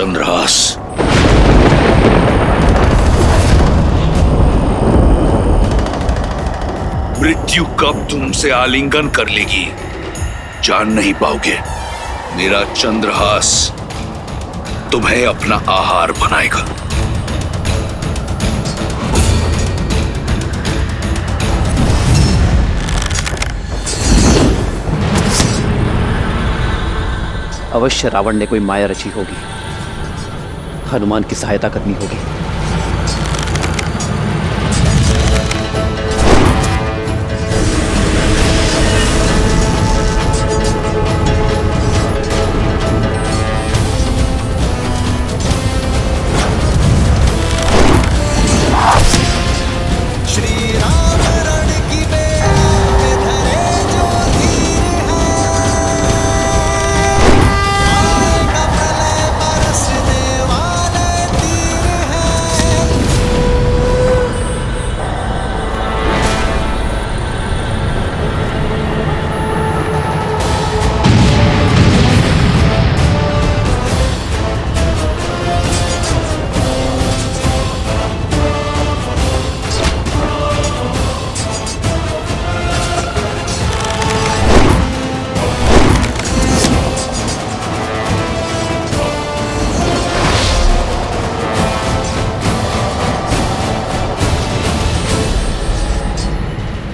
चंद्रहास, मृत्यु कब तुमसे आलिंगन कर लेगी जान नहीं पाओगे। मेरा चंद्रहास तुम्हें अपना आहार बनाएगा। अवश्य रावण ने कोई माया रची होगी, हनुमान की सहायता करनी होगी।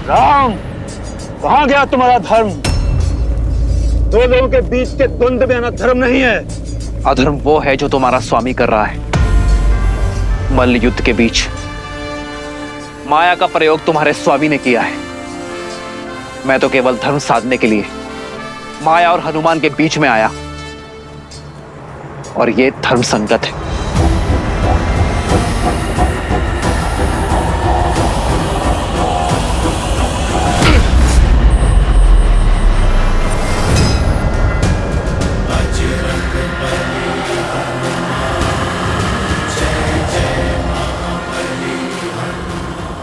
राम, कहां गया तुम्हारा धर्म? दो लोगों के बीच के द्वंद्व में आना धर्म नहीं है। अधर्म वो है जो तुम्हारा स्वामी कर रहा है। मल्ल युद्ध के बीच माया का प्रयोग तुम्हारे स्वामी ने किया है। मैं तो केवल धर्म साधने के लिए माया और हनुमान के बीच में आया, और ये धर्म संगत है।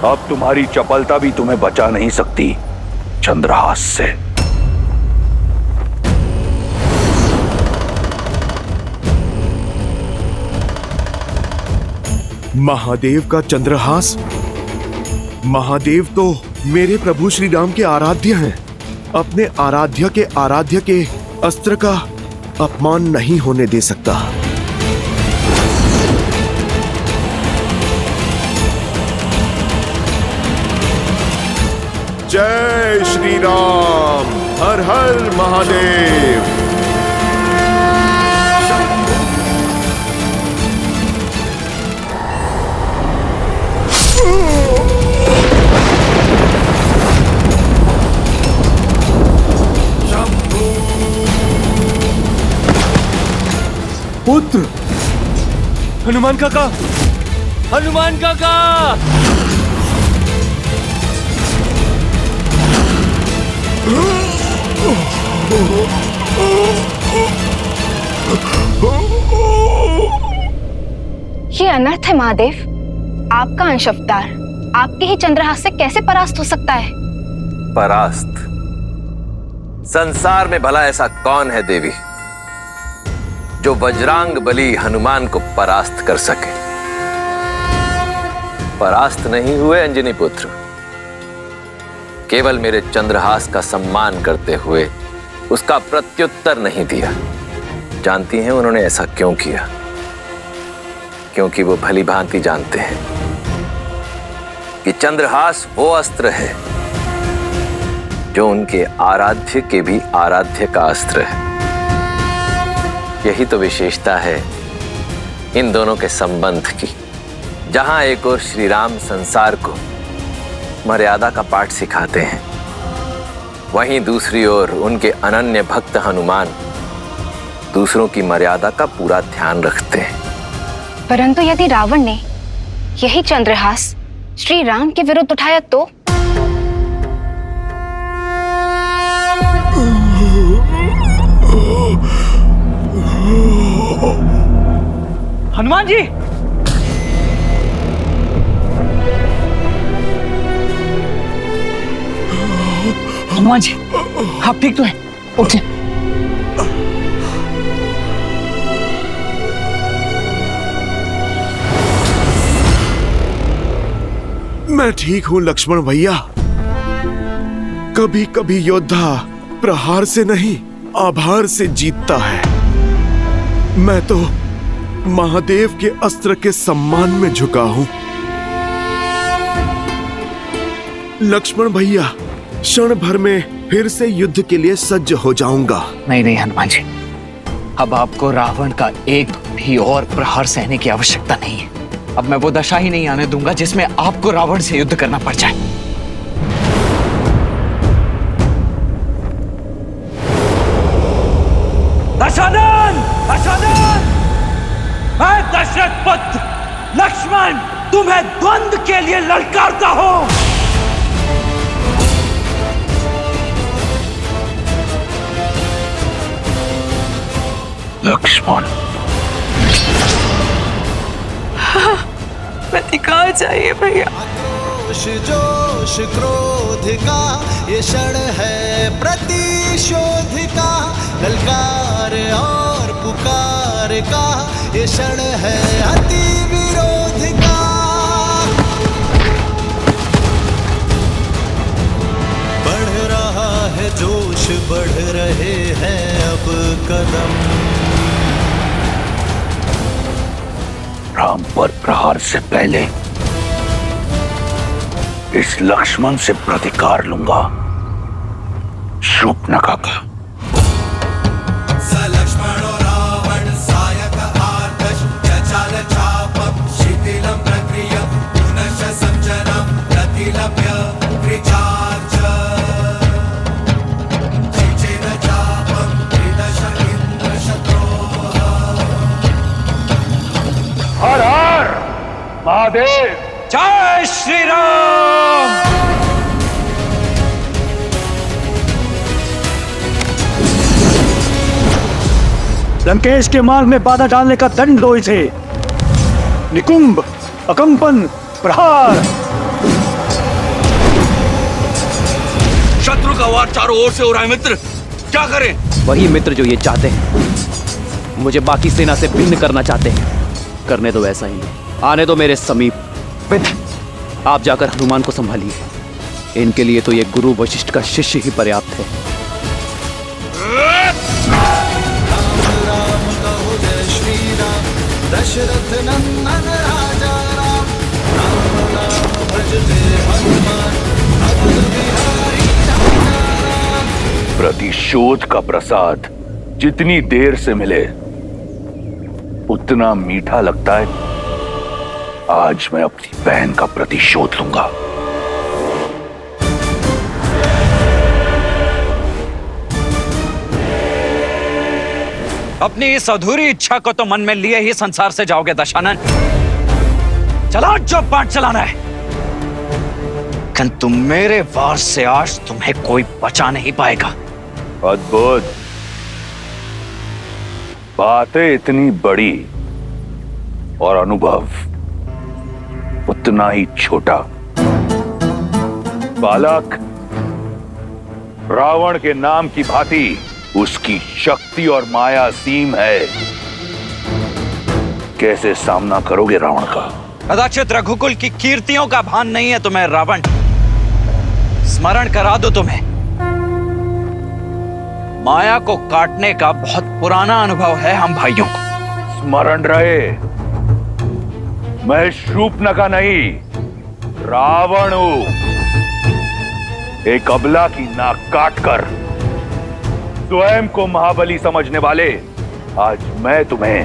अब तुम्हारी चपलता भी तुम्हें बचा नहीं सकती चंद्रहास से। महादेव का चंद्रहास? महादेव तो मेरे प्रभु श्री राम के आराध्य हैं। अपने आराध्य के अस्त्र का अपमान नहीं होने दे सकता। जय श्री राम, हर हर महादेव। पुत्र हनुमान काका, हनुमान काका! ये अनर्थ है महादेव। आपका अंश अवतार आपके ही चंद्रहास से कैसे परास्त हो सकता है? परास्त? संसार में भला ऐसा कौन है देवी जो वज्रांग बली हनुमान को परास्त कर सके? परास्त नहीं हुए अंजनी पुत्र, केवल मेरे चंद्रहास का सम्मान करते हुए उसका प्रत्युत्तर नहीं दिया। जानती हैं उन्होंने ऐसा क्यों किया? क्योंकि वो भली भांति जानते हैं कि चंद्रहास वो अस्त्र है जो उनके आराध्य के भी आराध्य का अस्त्र है। यही तो विशेषता है इन दोनों के संबंध की। जहां एक ओर श्री राम संसार को मर्यादा का पाठ सिखाते हैं, वहीं दूसरी ओर उनके अनन्य भक्त हनुमान दूसरों की मर्यादा का पूरा ध्यान रखते हैं। परंतु यदि रावण ने यही चंद्रहास श्री राम के विरुद्ध उठाया तो? हनुमान जी! हनुमान जी, आप ठीक तो हैं? उठिए। मैं ठीक हूँ लक्ष्मण भैया। कभी कभी योद्धा प्रहार से नहीं, आभार से जीतता है। मैं तो महादेव के अस्त्र के सम्मान में झुका हूँ। लक्ष्मण भैया, क्षण भर में फिर से युद्ध के लिए सज्ज हो जाऊंगा। नहीं नहीं हनुमान जी, अब आपको रावण का एक भी और प्रहार सहने की आवश्यकता नहीं है। अब मैं वो दशा ही नहीं आने दूंगा जिसमें आपको रावण से युद्ध करना पड़ जाए। दशानन! दशानन! मैं दशरथ पुत्र लक्ष्मण तुम्हें द्वंद्व के लिए ललकारता हूं। लक्ष्मण, प्रतिकार चाहिए भैया। जोश क्रोध का ये क्षण है प्रतिशोध का, ललकार और पुकार का ये क्षण है अति विरोध का। बढ़ रहा है जोश, बढ़ रहे हैं अब कदम। राम पर प्रहार से पहले इस लक्ष्मण से प्रतिकार लूंगा, शूर्पणखा का। हर हर महादेव! जय श्री राम! लंकेश के मार्ग में बाधा डालने का दंड दो इसे। निकुंभ, अकंपन, प्रहार। शत्रु का वार चारों ओर से हो रहा है मित्र, क्या करें? वही मित्र जो ये चाहते हैं, मुझे बाकी सेना से भिन्न करना चाहते हैं। करने दो ऐसा ही, आने दो मेरे समीप। आप जाकर हनुमान को संभालिए। इनके लिए तो ये गुरु वशिष्ठ का शिष्य ही पर्याप्त है। राम कहो जय श्री राम, दशरथ नंदन राजा राम। राम नाम भजते हनुमान, अवध बिहारी राजा राम। प्रतिशोध का प्रसाद जितनी देर से मिले उतना मीठा लगता है। आज मैं अपनी बहन का प्रतिशोध लूंगा। अपनी इस अधूरी इच्छा को तो मन में लिए ही संसार से जाओगे दशानन। चला जो पाठ चलाना है, किंतु मेरे वार से आज तुम्हें कोई बचा नहीं पाएगा। अद्भुत! बातें इतनी बड़ी और अनुभव उतना ही छोटा। बालक, रावण के नाम की भांति उसकी शक्ति और माया असीम है। कैसे सामना करोगे रावण का? कदाचित रघुकुल की कीर्तियों का भान नहीं है तुम्हें रावण। स्मरण करा दो तुम्हें, माया को काटने का बहुत पुराना अनुभव है हम भाइयों को। स्मरण रहे, मैं शूर्पणखा नहीं, रावण हूं। एक अबला की नाक काटकर स्वयं को महाबली समझने वाले, आज मैं तुम्हें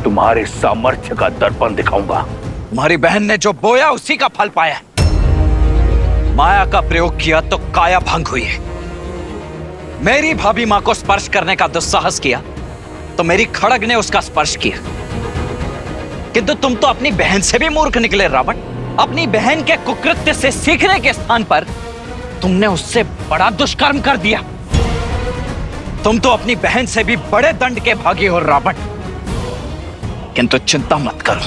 तुम्हारे सामर्थ्य का दर्पण दिखाऊंगा। तुम्हारी बहन ने जो बोया उसी का फल पाया। माया का प्रयोग किया तो काया भंग हुई है। मेरी भाभी मां को स्पर्श करने का दुस्साहस किया तो मेरी खड़ग ने उसका स्पर्श किया। किंतु तुम तो अपनी बहन से भी मूर्ख निकले रावण। अपनी बहन के कुकृत्य से सीखने के स्थान पर तुमने उससे बड़ा दुष्कर्म कर दिया। तुम तो अपनी बहन से भी बड़े दंड के भागी हो रावण। किंतु चिंता मत करो,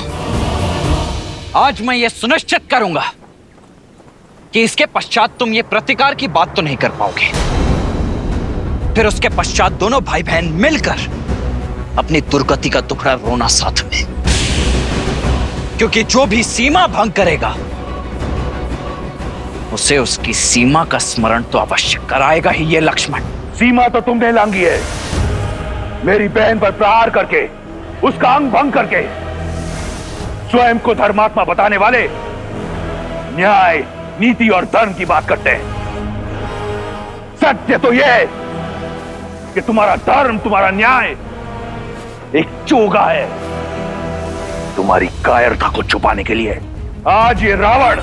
आज मैं ये सुनिश्चित करूंगा कि इसके पश्चात तुम ये प्रतिकार की बात तो नहीं कर पाओगे। फिर उसके पश्चात दोनों भाई बहन मिलकर अपनी दुर्गति का दुखड़ा रोना साथ में, क्योंकि जो भी सीमा भंग करेगा उसे उसकी सीमा का स्मरण तो अवश्य कराएगा ही ये लक्ष्मण। सीमा तो तुमने लांघी है, मेरी बहन पर प्रहार करके, उसका अंग भंग करके। स्वयं को धर्मात्मा बताने वाले न्याय, नीति और धर्म की बात करते हैं। सत्य तो यह है कि तुम्हारा धर्म, तुम्हारा न्याय एक चोगा है। तुम्हारी कायरता को छुपाने के लिए आज ये रावण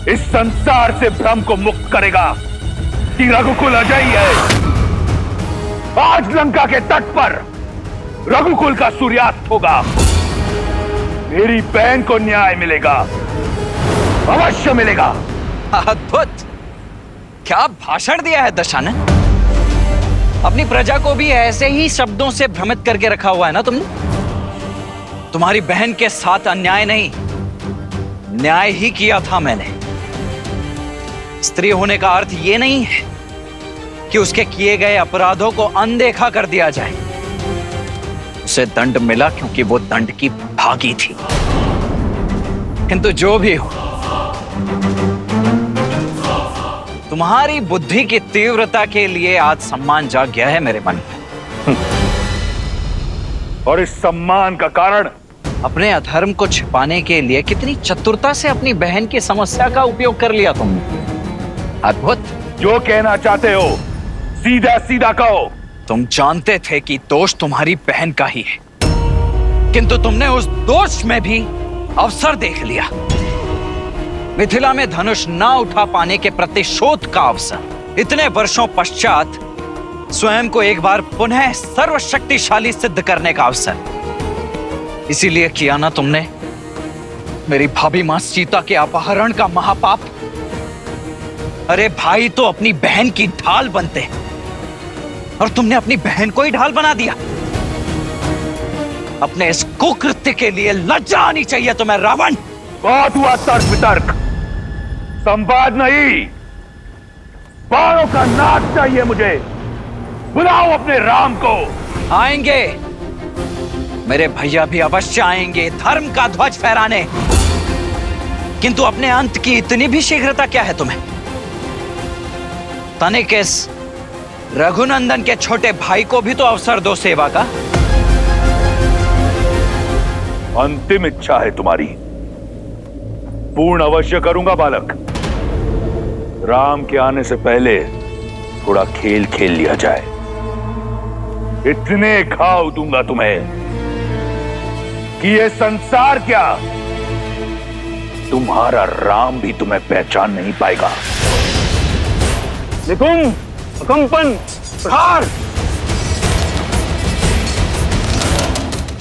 इस संसार से भ्रम को मुक्त करेगा कि रघुकुल अजयी है। आज लंका के तट पर रघुकुल का सूर्यास्त होगा। मेरी बहन को न्याय मिलेगा, अवश्य मिलेगा। अद्भुत! क्या भाषण दिया है दशानन। अपनी प्रजा को भी ऐसे ही शब्दों से भ्रमित करके रखा हुआ है ना तुमने। तुम्हारी बहन के साथ अन्याय नहीं, न्याय ही किया था मैंने। स्त्री होने का अर्थ यह नहीं है कि उसके किए गए अपराधों को अनदेखा कर दिया जाए। उसे दंड मिला क्योंकि वो दंड की भागी थी। किंतु जो भी हो, तुम्हारी बुद्धि की तीव्रता के लिए आज सम्मान जाग गया है मेरे मन में। और इस सम्मान का कारण अपने अधर्म को छिपाने के लिए कितनी चतुरता से अपनी बहन की समस्या का उपयोग कर लिया तुमने। अद्भुत! जो कहना चाहते हो सीधा सीधा कहो। तुम जानते थे कि दोष तुम्हारी बहन का ही है, किंतु तुमने उस दोष में भी अवसर देख लिया। मिथिला में धनुष ना उठा पाने के प्रतिशोध का अवसर। इतने वर्षों पश्चात स्वयं को एक बार पुनः सर्वशक्तिशाली सिद्ध करने का अवसर। इसीलिए किया ना तुमने मेरी भाभी मां सीता के अपहरण का महापाप। अरे भाई तो अपनी बहन की ढाल बनते हैं और तुमने अपनी बहन को ही ढाल बना दिया। अपने इस कुकृत्य के लिए लज्जा आनी चाहिए तुम्हें रावण। बहुत हुआ तर्क वितर्क, संवाद नहीं। बाणों का नाच चाहिए मुझे। बुलाओ अपने राम को। आएंगे, मेरे भैया भी अवश्य आएंगे धर्म का ध्वज फहराने। किंतु अपने अंत की इतनी भी शीघ्रता क्या है तुम्हें? तनिक इस रघुनंदन के छोटे भाई को भी तो अवसर दो सेवा का। अंतिम इच्छा है तुम्हारी, पूर्ण अवश्य करूंगा बालक। राम के आने से पहले थोड़ा खेल खेल लिया जाए। इतने घाव दूंगा तुम्हें कि ये संसार क्या, तुम्हारा राम भी तुम्हें पहचान नहीं पाएगा। निकुंभ, कंपन, प्रहार।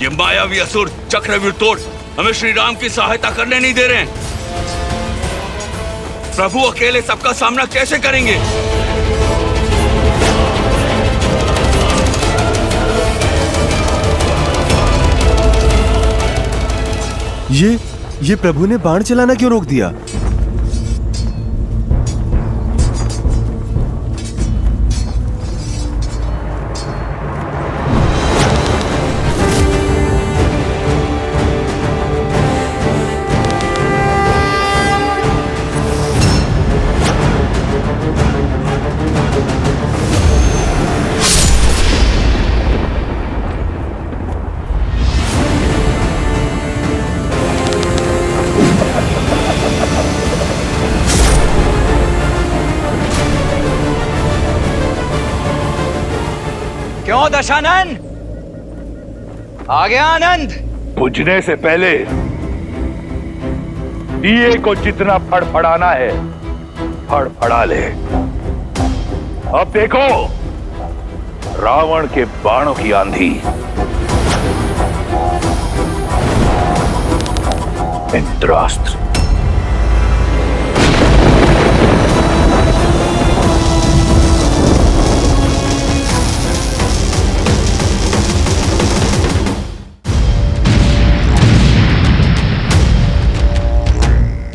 ये मायावी असुर चक्रव्यूह तोड़ हमें श्री राम की सहायता करने नहीं दे रहे हैं। प्रभु अकेले सबका सामना कैसे करेंगे? ये प्रभु ने बाण चलाना क्यों रोक दिया? क्यों दशानन, आ गया आनंद? बुझने से पहले दिए को जितना फड़फड़ाना है फड़फड़ा ले। अब देखो रावण के बाणों की आंधी। इंद्रास्त्र।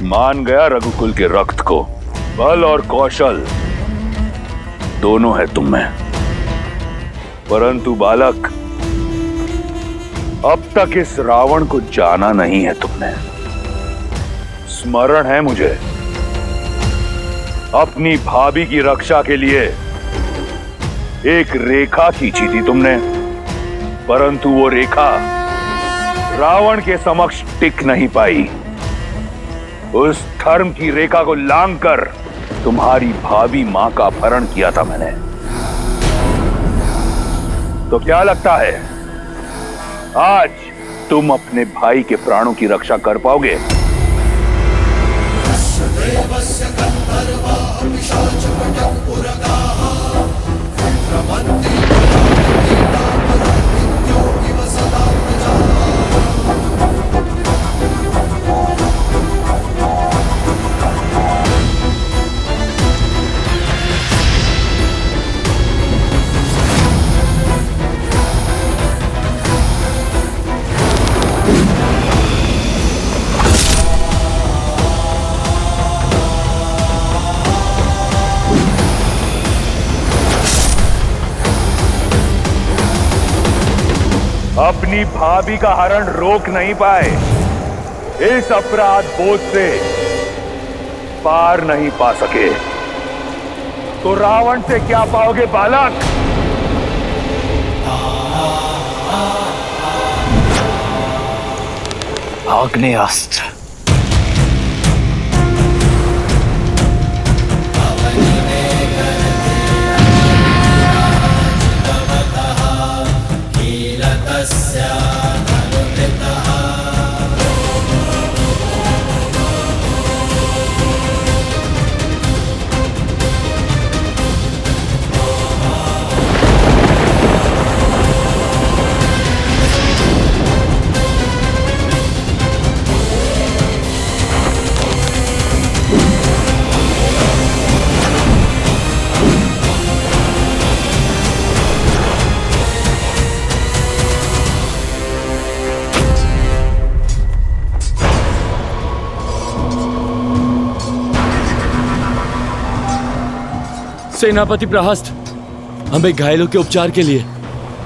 मान गया रघुकुल के रक्त को। बल और कौशल दोनों है तुम में, परंतु बालक अब तक इस रावण को जाना नहीं है तुमने। स्मरण है मुझे अपनी भाभी की रक्षा के लिए एक रेखा खींची थी तुमने, परंतु वो रेखा रावण के समक्ष टिक नहीं पाई। उस धर्म की रेखा को लांघकर तुम्हारी भाभी मां का अपहरण किया था मैंने। तो क्या लगता है आज तुम अपने भाई के प्राणों की रक्षा कर पाओगे? अपनी भाभी का हरण रोक नहीं पाए, इस अपराध बोझ से पार नहीं पा सके, तो रावण से क्या पाओगे बालक? आग्नेयास्त्र। सेनापति प्रहस्त, हमें घायलों के उपचार के लिए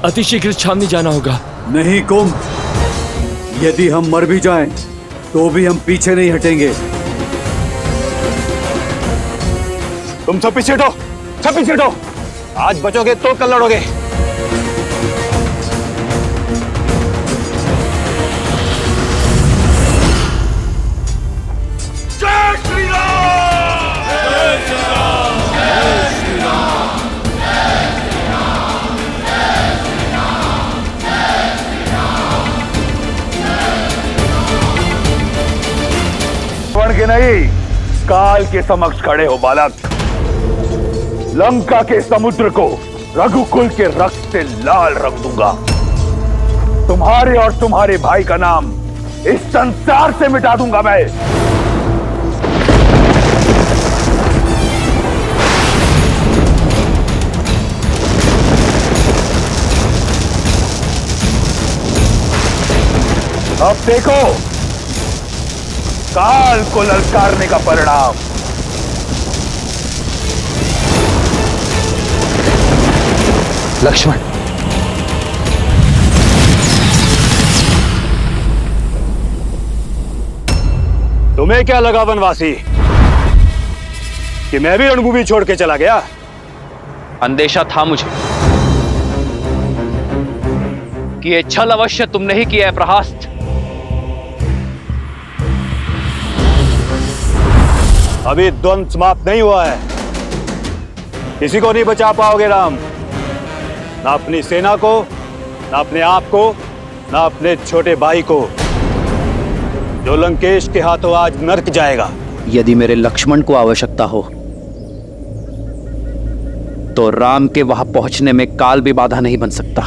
अतिशीघ्र छावनी जाना होगा। नहीं कुंभ, यदि हम मर भी जाएं, तो भी हम पीछे नहीं हटेंगे। तुम सब पीछे हटो, सब पीछे हटो। आज बचोगे तो कल लड़ोगे। के नहीं, काल के समक्ष खड़े हो बालक। लंका के समुद्र को रघुकुल के रक्त से लाल रख दूंगा। तुम्हारे और तुम्हारे भाई का नाम इस संसार से मिटा दूंगा मैं। अब देखो काल को ललकारने का परिणाम। लक्ष्मण, तुम्हें क्या लगा वनवासी कि मैं भी रणभूमि छोड़ के चला गया? अंदेशा था मुझे कि ये छल अवश्य तुमने ही किया है प्रहस्त। अभी द्वंद्व समाप्त नहीं हुआ है। किसी को नहीं बचा पाओगे राम, ना अपनी सेना को, ना अपने आप को, ना अपने छोटे भाई को, जो लंकेश के हाथों आज नर्क जाएगा। यदि मेरे लक्ष्मण को आवश्यकता हो तो राम के वहां पहुंचने में काल भी बाधा नहीं बन सकता।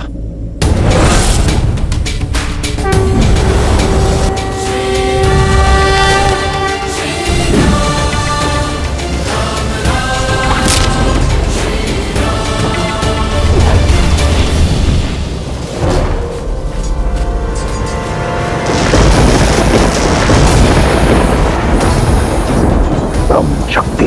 शक्ति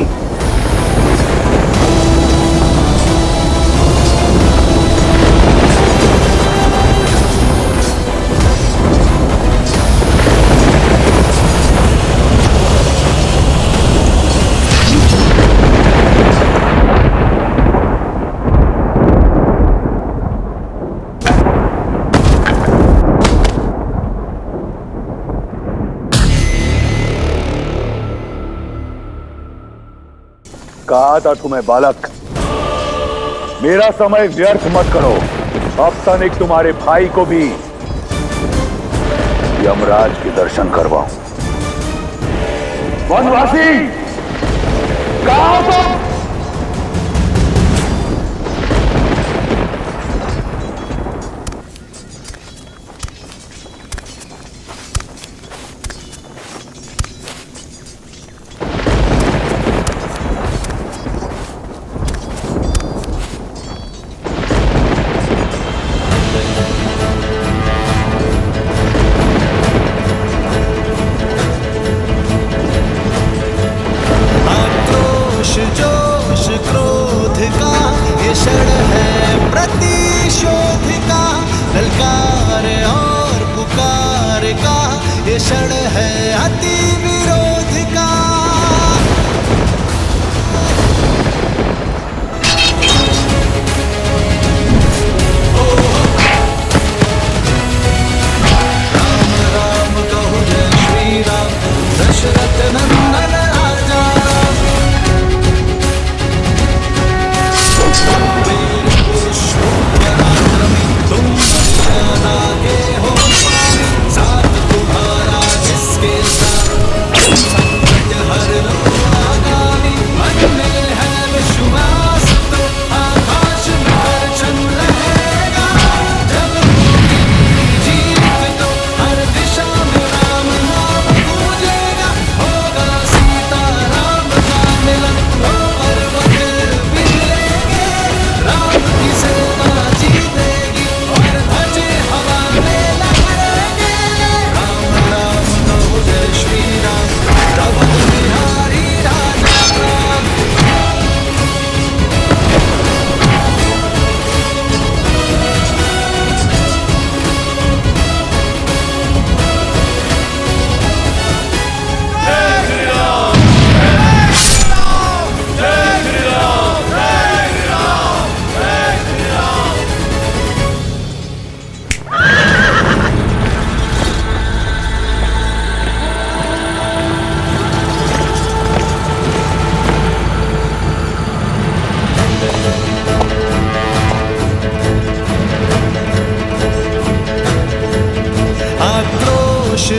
कहा था तुम्हें बालक, मेरा समय व्यर्थ मत करो। अब तनिक तुम्हारे भाई को भी यमराज के दर्शन करवाऊं। वनवासी, कहाँ हो तुम?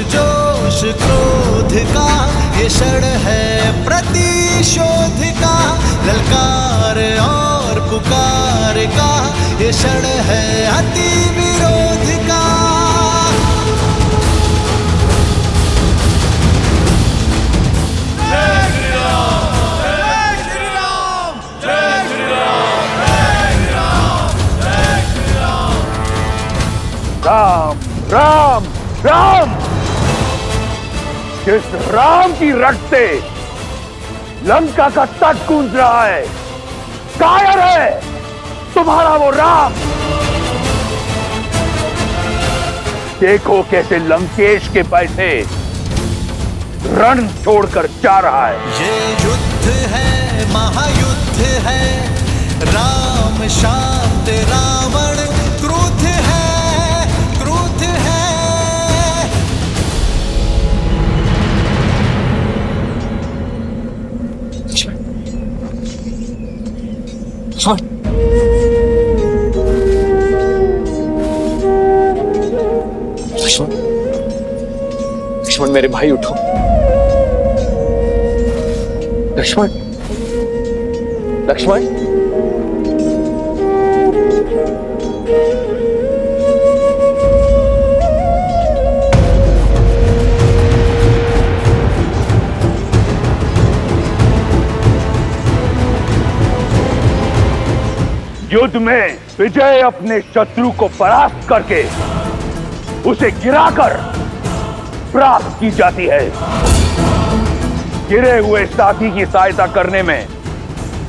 जोश क्रोध का ये क्षण है प्रतिशोध का, ललकार और पुकार का ये क्षण है अति विरोध का। राम राम राम, जिस राम की रट से लंका का तट गूंज रहा है, कायर है तुम्हारा वो राम। देखो कैसे लंकेश के पैसे रण छोड़कर जा रहा है। ये युद्ध है, महायुद्ध है, राम शांत रावण क्रुद्ध है, क्रुद्ध है। लक्ष्मण मेरे भाई उठो। लक्ष्मण, लक्ष्मण, युद्ध में विजय अपने शत्रु को परास्त करके उसे गिराकर प्राप्त की जाती है। गिरे हुए साथी की सहायता करने में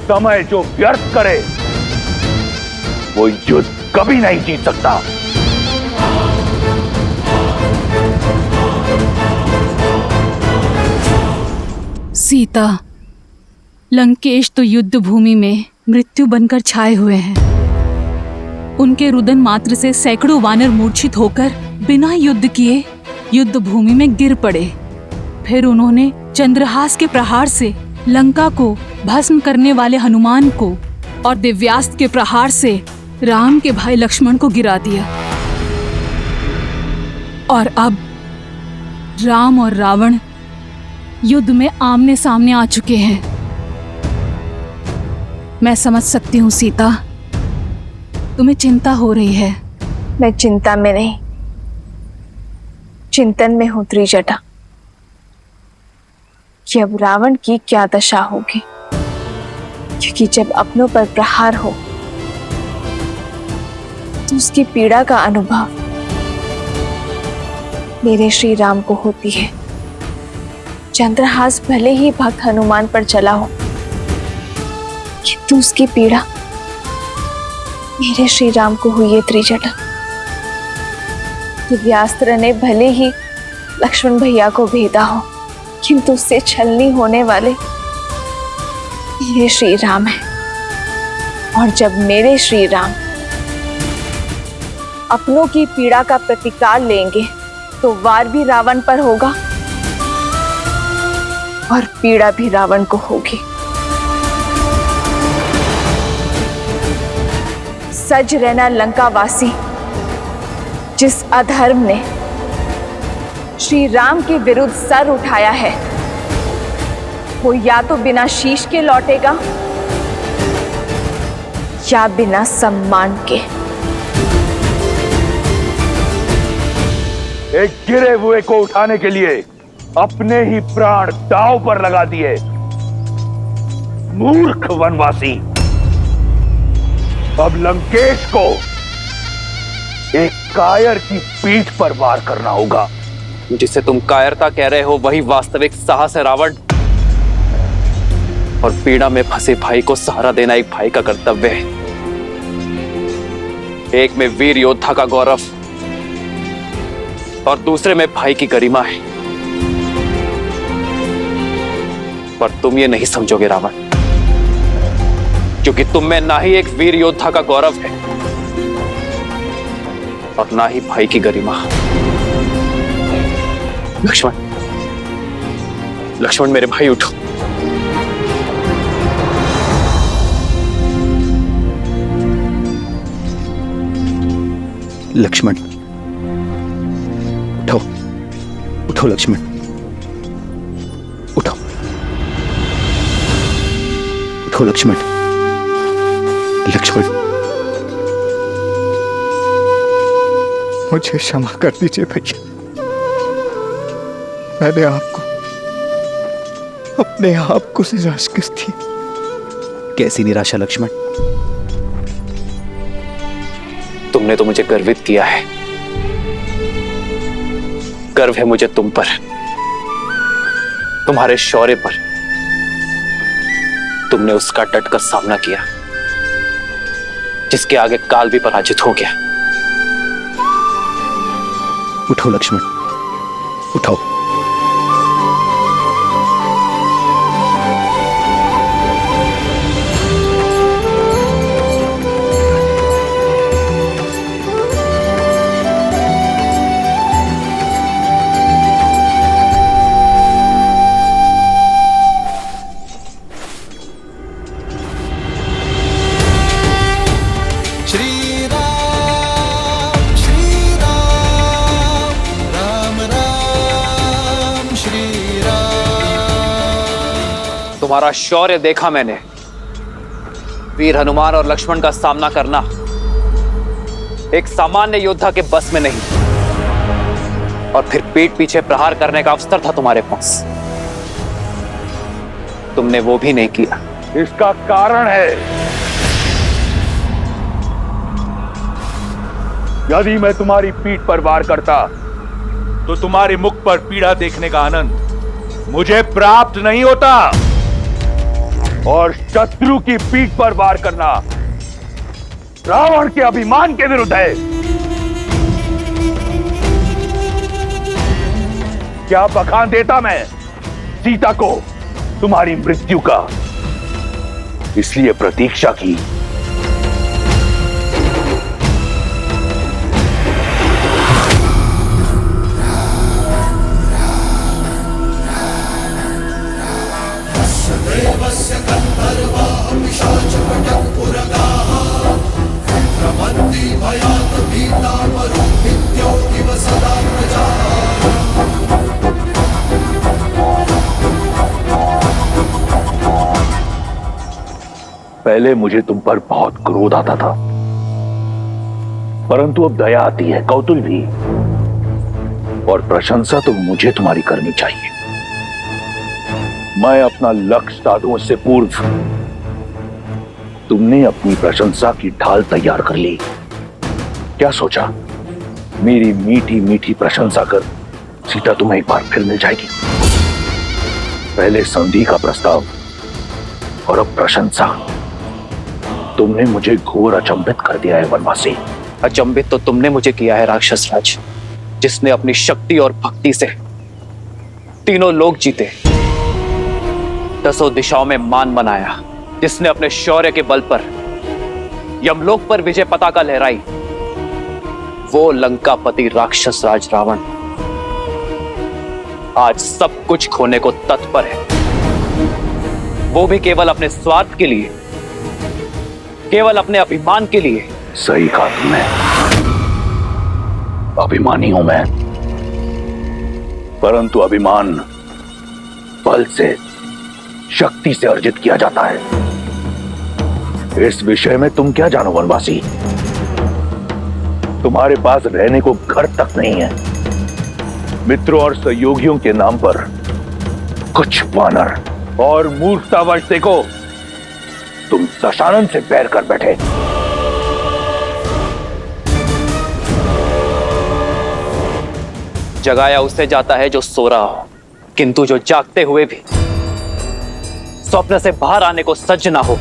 समय जो व्यर्थ करे वो युद्ध कभी नहीं जीत सकता। सीता, लंकेश तो युद्ध भूमि में मृत्यु बनकर छाए हुए हैं। उनके रुदन मात्र से सैकड़ों वानर मूर्छित होकर बिना युद्ध किए युद्ध भूमि में गिर पड़े। फिर उन्होंने चंद्रहास के प्रहार से लंका को भस्म करने वाले हनुमान को और दिव्यास्त्र के प्रहार से राम के भाई लक्ष्मण को गिरा दिया। और अब राम और रावण युद्ध में आमने सामने आ चुके हैं। मैं समझ सकती हूँ सीता, तुम्हें चिंता हो रही है। मैं चिंता में नहीं, चिंतन में हूं त्रिजटा कि अब रावण की क्या दशा होगी, क्योंकि जब अपनों पर प्रहार हो तो उसकी पीड़ा का अनुभव मेरे श्री राम को होती है। चंद्रहास भले ही भक्त हनुमान पर चला हो, किंतु उसकी पीड़ा मेरे श्री राम को हुई है त्रिजटा। दिव्यास्त्र ने भले ही लक्ष्मण भैया को भेदा हो, किंतु उससे छलनी होने वाले मेरे श्री राम हैं। और जब मेरे श्री राम अपनों की पीड़ा का प्रतिकार लेंगे तो वार भी रावण पर होगा और पीड़ा भी रावण को होगी। सज रहना लंकावासी, जिस अधर्म ने श्री राम के विरुद्ध सर उठाया है, वो या तो बिना शीश के लौटेगा या बिना सम्मान के। एक गिरे हुए को उठाने के लिए अपने ही प्राण दांव पर लगा दिए। मूर्ख वनवासी, अब लंकेश को एक कायर की पीठ पर वार करना होगा। जिसे तुम कायरता कह रहे हो वही वास्तविक साहस है रावण। और पीड़ा में फंसे भाई को सहारा देना एक भाई का कर्तव्य है। एक में वीर योद्धा का गौरव और दूसरे में भाई की गरिमा है। पर तुम ये नहीं समझोगे रावण, क्योंकि तुम में ना ही एक वीर योद्धा का गौरव है और ना ही भाई की गरिमा। लक्ष्मण, लक्ष्मण मेरे भाई उठो। लक्ष्मण उठो, उठो लक्ष्मण, उठो, उठो लक्ष्मण। लक्ष्मण, मुझे क्षमा कर दीजिए भैया, मैंने आपको अपने आप को निराश कर दी। कैसी निराशा लक्ष्मण? तुमने तो मुझे गर्वित किया है। गर्व है मुझे तुम पर, तुम्हारे शौर्य पर। तुमने उसका डटकर सामना किया जिसके आगे काल भी पराजित हो गया। उठो लक्ष्मण, उठो। तुम्हारा शौर्य देखा मैंने। वीर हनुमान और लक्ष्मण का सामना करना एक सामान्य योद्धा के बस में नहीं। और फिर पीठ पीछे प्रहार करने का अवसर था तुम्हारे पास, तुमने वो भी नहीं किया। इसका कारण है, यदि मैं तुम्हारी पीठ पर वार करता तो तुम्हारे मुख पर पीड़ा देखने का आनंद मुझे प्राप्त नहीं होता। और शत्रु की पीठ पर वार करना रावण के अभिमान के विरुद्ध है। क्या बखान देता मैं सीता को तुम्हारी मृत्यु का, इसलिए प्रतीक्षा की। सवेरे पहले मुझे तुम पर बहुत क्रोध आता था, परंतु अब दया आती है, कौतूल भी, और प्रशंसा तो मुझे तुम्हारी करनी चाहिए। मैं अपना लक्ष्य साधूं उससे पूर्व तुमने अपनी प्रशंसा की ढाल तैयार कर ली। क्या सोचा, मेरी मीठी मीठी प्रशंसा कर सीता तुम्हें एक बार फिर मिल जाएगी? पहले संधि का प्रस्ताव और अब प्रशंसा। तुमने मुझे घोर अचंभित कर दिया है वनवासी। अचंभित तो तुमने मुझे किया है राक्षस राज, जिसने अपनी शक्ति और भक्ति से तीनों लोक जीते, 10 दिशाओं में मान बनाया, जिसने अपने शौर्य के बल पर यमलोक पर विजय पताका लहराई। वो लंकापति राक्षस राज रावण आज सब कुछ खोने को तत्पर है, वो भी केवल अपने स्वार्थ के लिए, केवल अपने अभिमान के लिए। सही कहा तुमने, अभिमानी हूं मैं, परंतु अभिमान बल से, शक्ति से अर्जित किया जाता है। इस विषय में तुम क्या जानो वनवासी? तुम्हारे पास रहने को घर तक नहीं है। मित्रों और सहयोगियों के नाम पर कुछ वानर और मूर्खतावश देखो तुम दशानन से बैर कर बैठे। जगाया उससे जाता है जो सो रहा हो, किंतु जो जागते हुए भी स्वप्न से बाहर आने को सज्ज ना हो,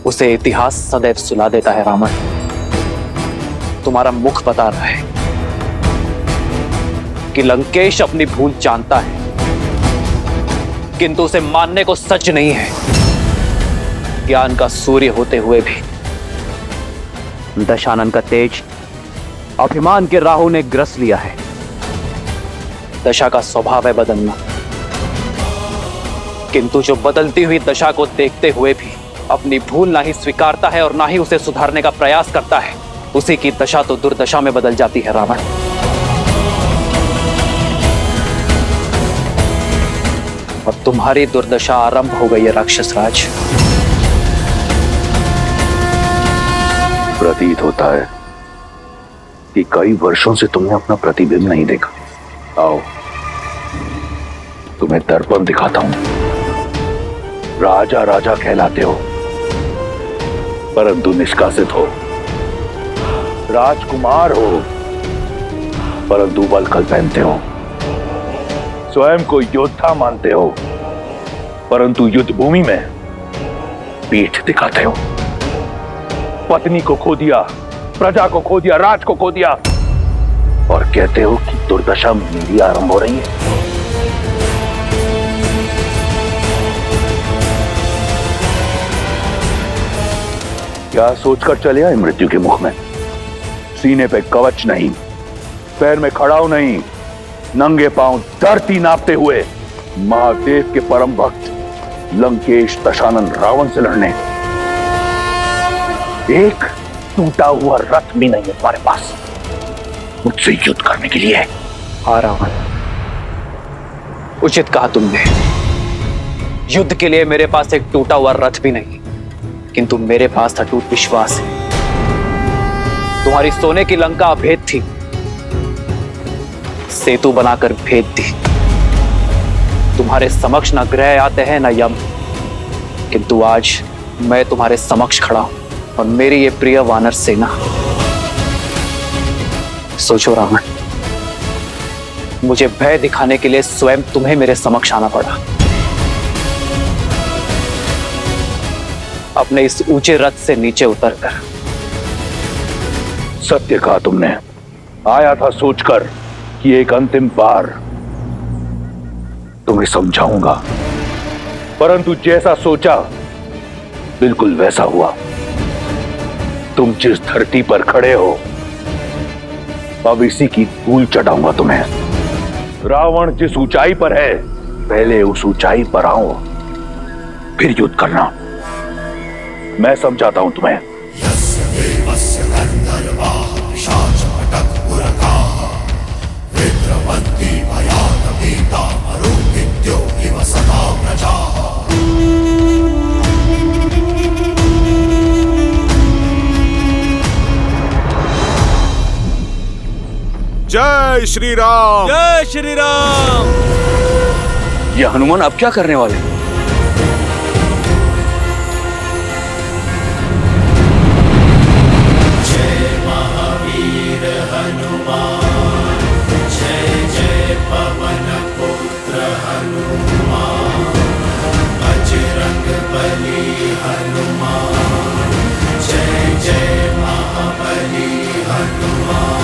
उसे इतिहास सदैव सुला देता है। रावण, तुम्हारा मुख बता रहा है कि लंकेश अपनी भूल जानता है, किंतु उसे मानने को सच नहीं है। ज्ञान का सूर्य होते हुए भी दशानन का तेज अभिमान के राहु ने ग्रस लिया है। दशा का स्वभाव है बदलना, किंतु जो बदलती हुई दशा को देखते हुए भी अपनी भूल ना ही स्वीकारता है और ना ही उसे सुधारने का प्रयास करता है, उसी की दशा तो दुर्दशा में बदल जाती है। रावण, अब तुम्हारी दुर्दशा आरंभ हो गई है राक्षस राज। प्रतीत होता है कि कई वर्षों से तुमने अपना प्रतिबिंब नहीं देखा। आओ, तुम्हें दर्पण दिखाता हूं। राजा राजा कहलाते हो, परंतु निष्कासित हो। राजकुमार हो, परंतु वल्कल पहनते हो। स्वयं को योद्धा मानते हो, परंतु युद्ध भूमि में पीठ दिखाते हो। पत्नी को खो दिया, प्रजा को खो दिया, राज को खो दिया, और कहते हो कि दुर्दशा मेरी आरंभ हो रही है। क्या सोचकर चले आए मृत्यु के मुख में? सीने पे कवच नहीं, पैर में खड़ाऊ नहीं, नंगे पांव धरती नापते हुए महादेव के परम भक्त लंकेश दशानन रावण से लड़ने। एक टूटा हुआ रथ भी नहीं है तुम्हारे पास मुझसे युद्ध करने के लिए। हाँ रावण, उचित कहा तुमने। युद्ध के लिए मेरे पास एक टूटा हुआ रथ भी नहीं, किंतु मेरे पास अटूट विश्वास है। तुम्हारी सोने की लंका अभेद थी, सेतु बनाकर भेद दी। तुम्हारे समक्ष न ग्रह आते हैं न यम, किंतु आज मैं तुम्हारे समक्ष खड़ा हूं और मेरी ये प्रिय वानर सेना। सोचो रावण, मुझे भय दिखाने के लिए स्वयं तुम्हें मेरे समक्ष आना पड़ा। अपने इस ऊंचे रथ से नीचे उतरकर। सत्य कहा तुमने। आया था सोचकर कि एक अंतिम बार तुम्हें समझाऊंगा, परंतु जैसा सोचा बिल्कुल वैसा हुआ। तुम जिस धरती पर खड़े हो, अब इसी की धूल चटाऊंगा तुम्हें। रावण जिस ऊंचाई पर है, पहले उस ऊंचाई पर आओ, फिर युद्ध करना। मैं समझाता हूं तुम्हें। जय श्री राम। जय श्री राम। ये हनुमान अब क्या करने वाले? जय महावीर हनुमान, जय जय पवन पुत्र हनुमान, बजरंग बली हनुमान, जय जय महाबली हनुमान।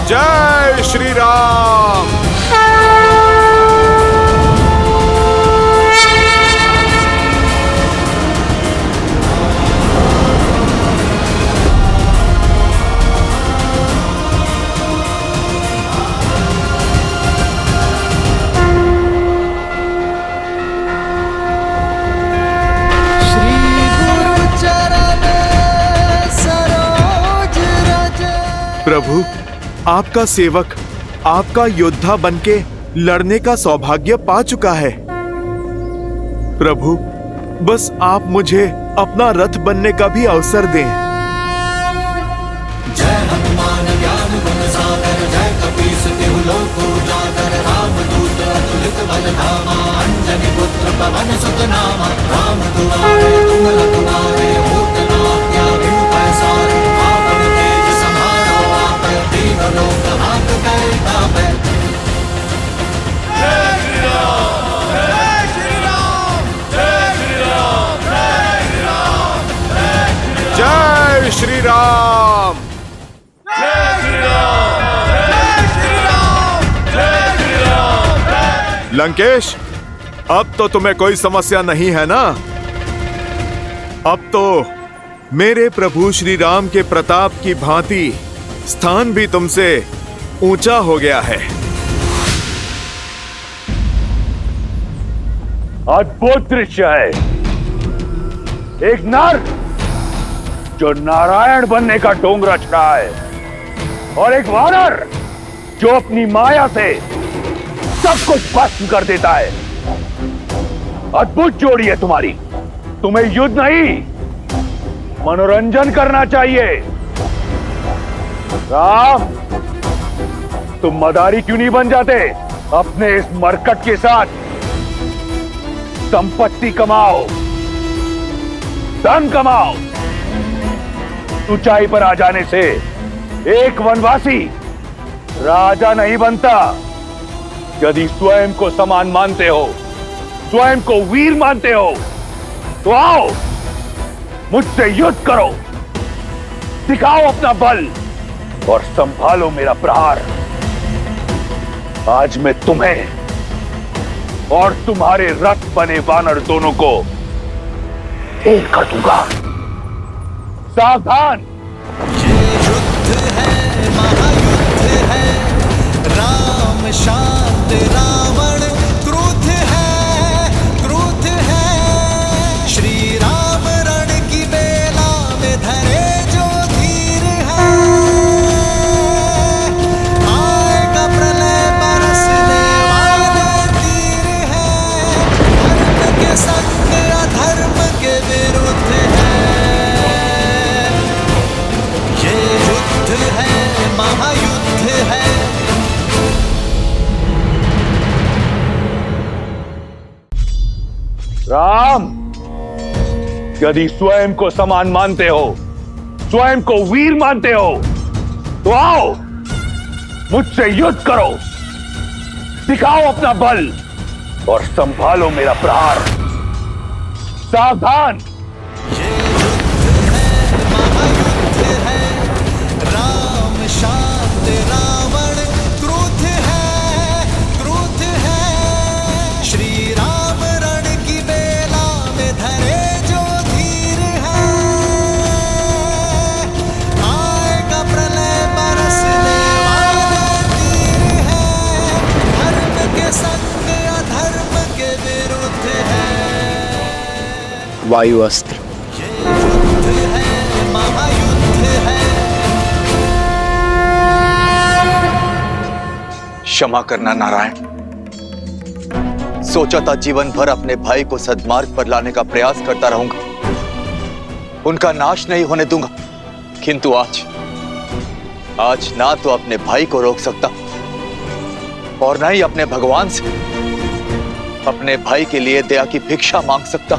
जय श्री राम। प्रभु, आपका सेवक आपका योद्धा बनके लड़ने का सौभाग्य पा चुका है। प्रभु, बस आप मुझे अपना रथ बनने का भी अवसर दें। जय हनुमान ज्ञान गुण सागर, जय कपीस तिहु लोक उजागर, रामदूत अतुलित बल धामा, अंजनी पुत्र पवन सुत नामा, राम दुआरे तुम रखवारे, होत न आज्ञा बिनु पैसारे, आपन तेज समारो आपै, तीनों लोक हाथ करै तापै। जय श्री राम, जय श्री राम, जय श्री राम, जय श्री राम, जय श्री राम। जय श्री राम, जय श्री राम, जय श्री राम। लंकेश, अब तो तुम्हें कोई समस्या नहीं है ना? अब तो मेरे प्रभु श्री राम के प्रताप की भांति स्थान भी तुमसे ऊंचा हो गया है। अद्भुत दृश्य है। एक नर जो नारायण बनने का ढोंग रच रहा है, और एक वानर जो अपनी माया से सब कुछ भस्म कर देता है। अद्भुत जोड़ी है तुम्हारी। तुम्हें युद्ध नहीं, मनोरंजन करना चाहिए। राम, तुम मदारी क्यों नहीं बन जाते? अपने इस मरकट के साथ संपत्ति कमाओ, धन कमाओ। ऊंचाई पर आ जाने से एक वनवासी राजा नहीं बनता। यदि स्वयं को समान मानते हो, स्वयं को वीर मानते हो, तो आओ मुझसे युद्ध करो, दिखाओ अपना बल और संभालो मेरा प्रहार। आज मैं तुम्हें और तुम्हारे रथ बने वानर दोनों को एक कर दूंगा। सावधान। ये युद्ध है, महायुद्ध है, राम शांत रावण क्रुद्ध है, क्रुद्ध है। श्री राम रण की बेला में धरे जो धीर है, आएगा प्रलय बरसने वाले तीर है, धर्म के संग अधर्म के विरुद्ध है। ये युद्ध है, महायुद्ध है। राम, यदि स्वयं को समान मानते हो, स्वयं को वीर मानते हो, तो आओ मुझसे युद्ध करो, दिखाओ अपना बल और संभालो मेरा प्रहार। सावधान। राम शांत रावण क्रुद्ध है, क्रुद्ध है। वायु अस्त्र। क्षमा करना नारायण। सोचा था जीवन भर अपने भाई को सद्मार्ग पर लाने का प्रयास करता रहूंगा, उनका नाश नहीं होने दूंगा, किंतु आज ना तो अपने भाई को रोक सकता और ना ही अपने भगवान से अपने भाई के लिए दया की भिक्षा मांग सकता।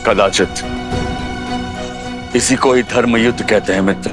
कदाचित इसी को ही धर्म युद्ध कहते हैं मित्र।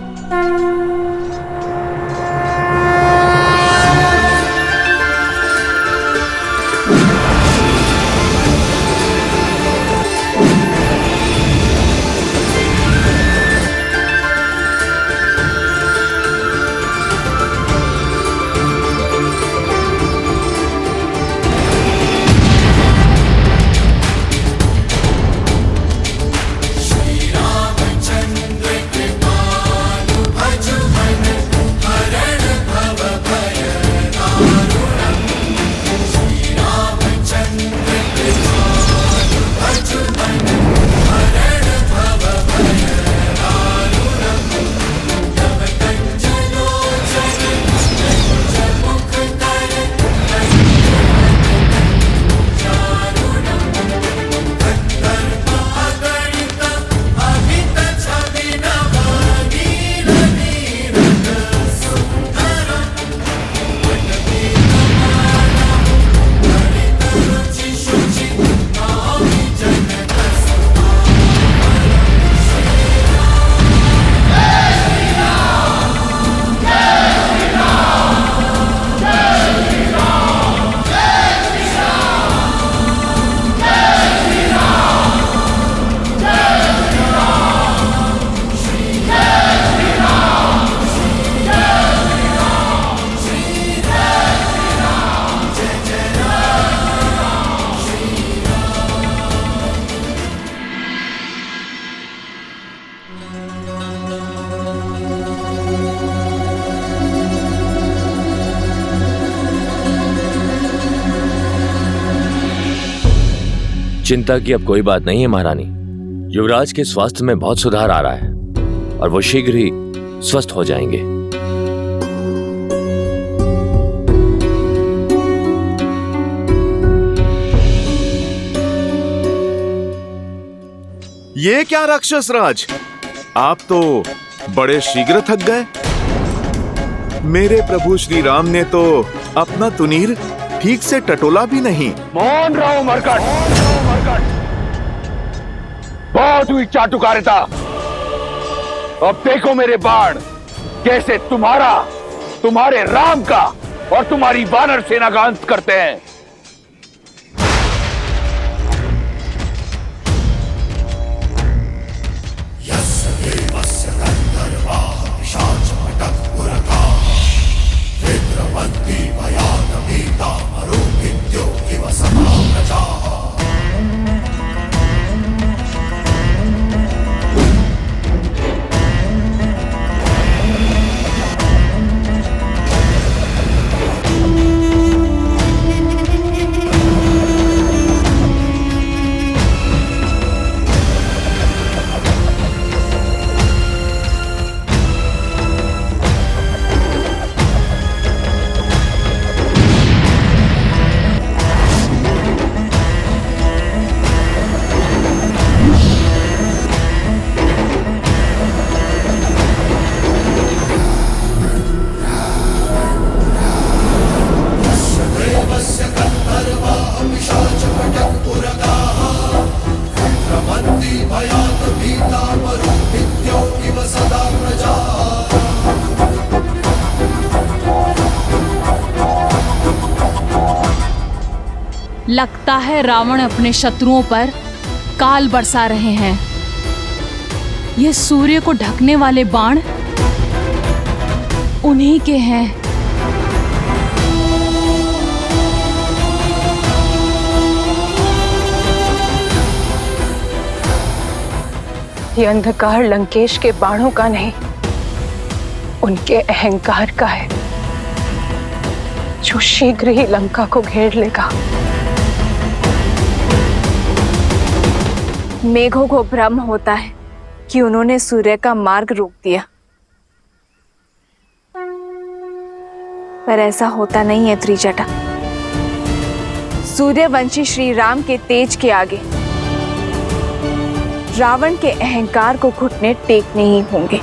चिंता की अब कोई बात नहीं है महारानी। युवराज के स्वास्थ्य में बहुत सुधार आ रहा है और वो शीघ्र ही स्वस्थ हो जाएंगे। ये क्या राक्षस राज, आप तो बड़े शीघ्र थक गए। मेरे प्रभु श्री राम ने तो अपना तुनीर ठीक से टटोला भी नहीं। मौन रहो मरकट, बहुत हुई चाटुकारिता। अब देखो मेरे बाण कैसे तुम्हारे राम का और तुम्हारी वानर सेना का अंत करते हैं। लगता है रावण अपने शत्रुओं पर काल बरसा रहे हैं। ये सूर्य को ढकने वाले बाण उन्हीं के हैं। ये अंधकार लंकेश के बाणों का नहीं, उनके अहंकार का है, जो शीघ्र ही लंका को घेर लेगा। मेघों को भ्रम होता है कि उन्होंने सूर्य का मार्ग रोक दिया, पर ऐसा होता नहीं है त्रिजटा। सूर्यवंशी श्री राम के तेज के आगे रावण के अहंकार को घुटने टेकने ही होंगे।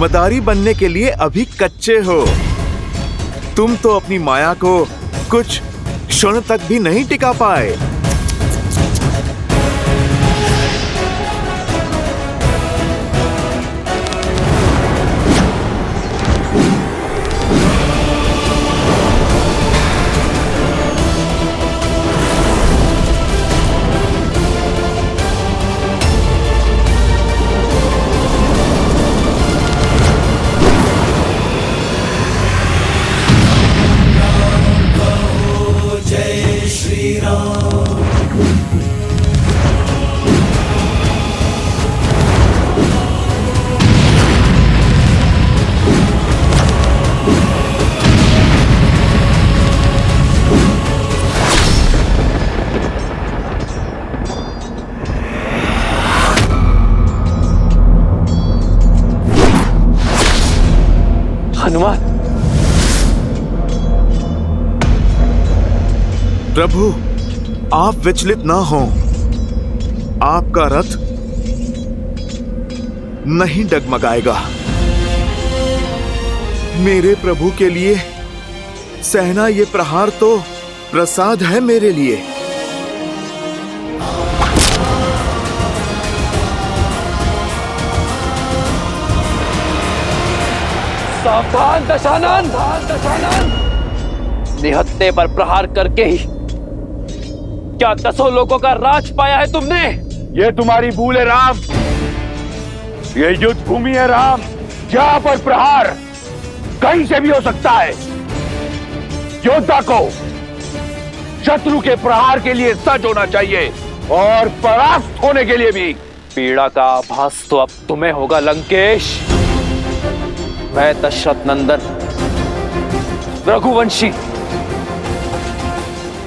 मदारी बनने के लिए अभी कच्चे हो। तुम तो अपनी माया को कुछ क्षण तक भी नहीं टिका पाए। हनुमान, प्रभु आप विचलित ना हो। आपका रथ नहीं डगमगाएगा। मेरे प्रभु के लिए सहना ये प्रहार तो प्रसाद है मेरे लिए। सावधान दशानन! निहत्थे पर प्रहार करके ही क्या 10 लोगों का राज पाया है तुमने? ये तुम्हारी भूल है राम। ये युद्ध भूमि है राम, जहां पर प्रहार कहीं से भी हो सकता है। योद्धा को शत्रु के प्रहार के लिए सज्ज होना चाहिए और परास्त होने के लिए भी। पीड़ा का आभास तो अब तुम्हें होगा लंकेश। मैं दशरथ नंदन रघुवंशी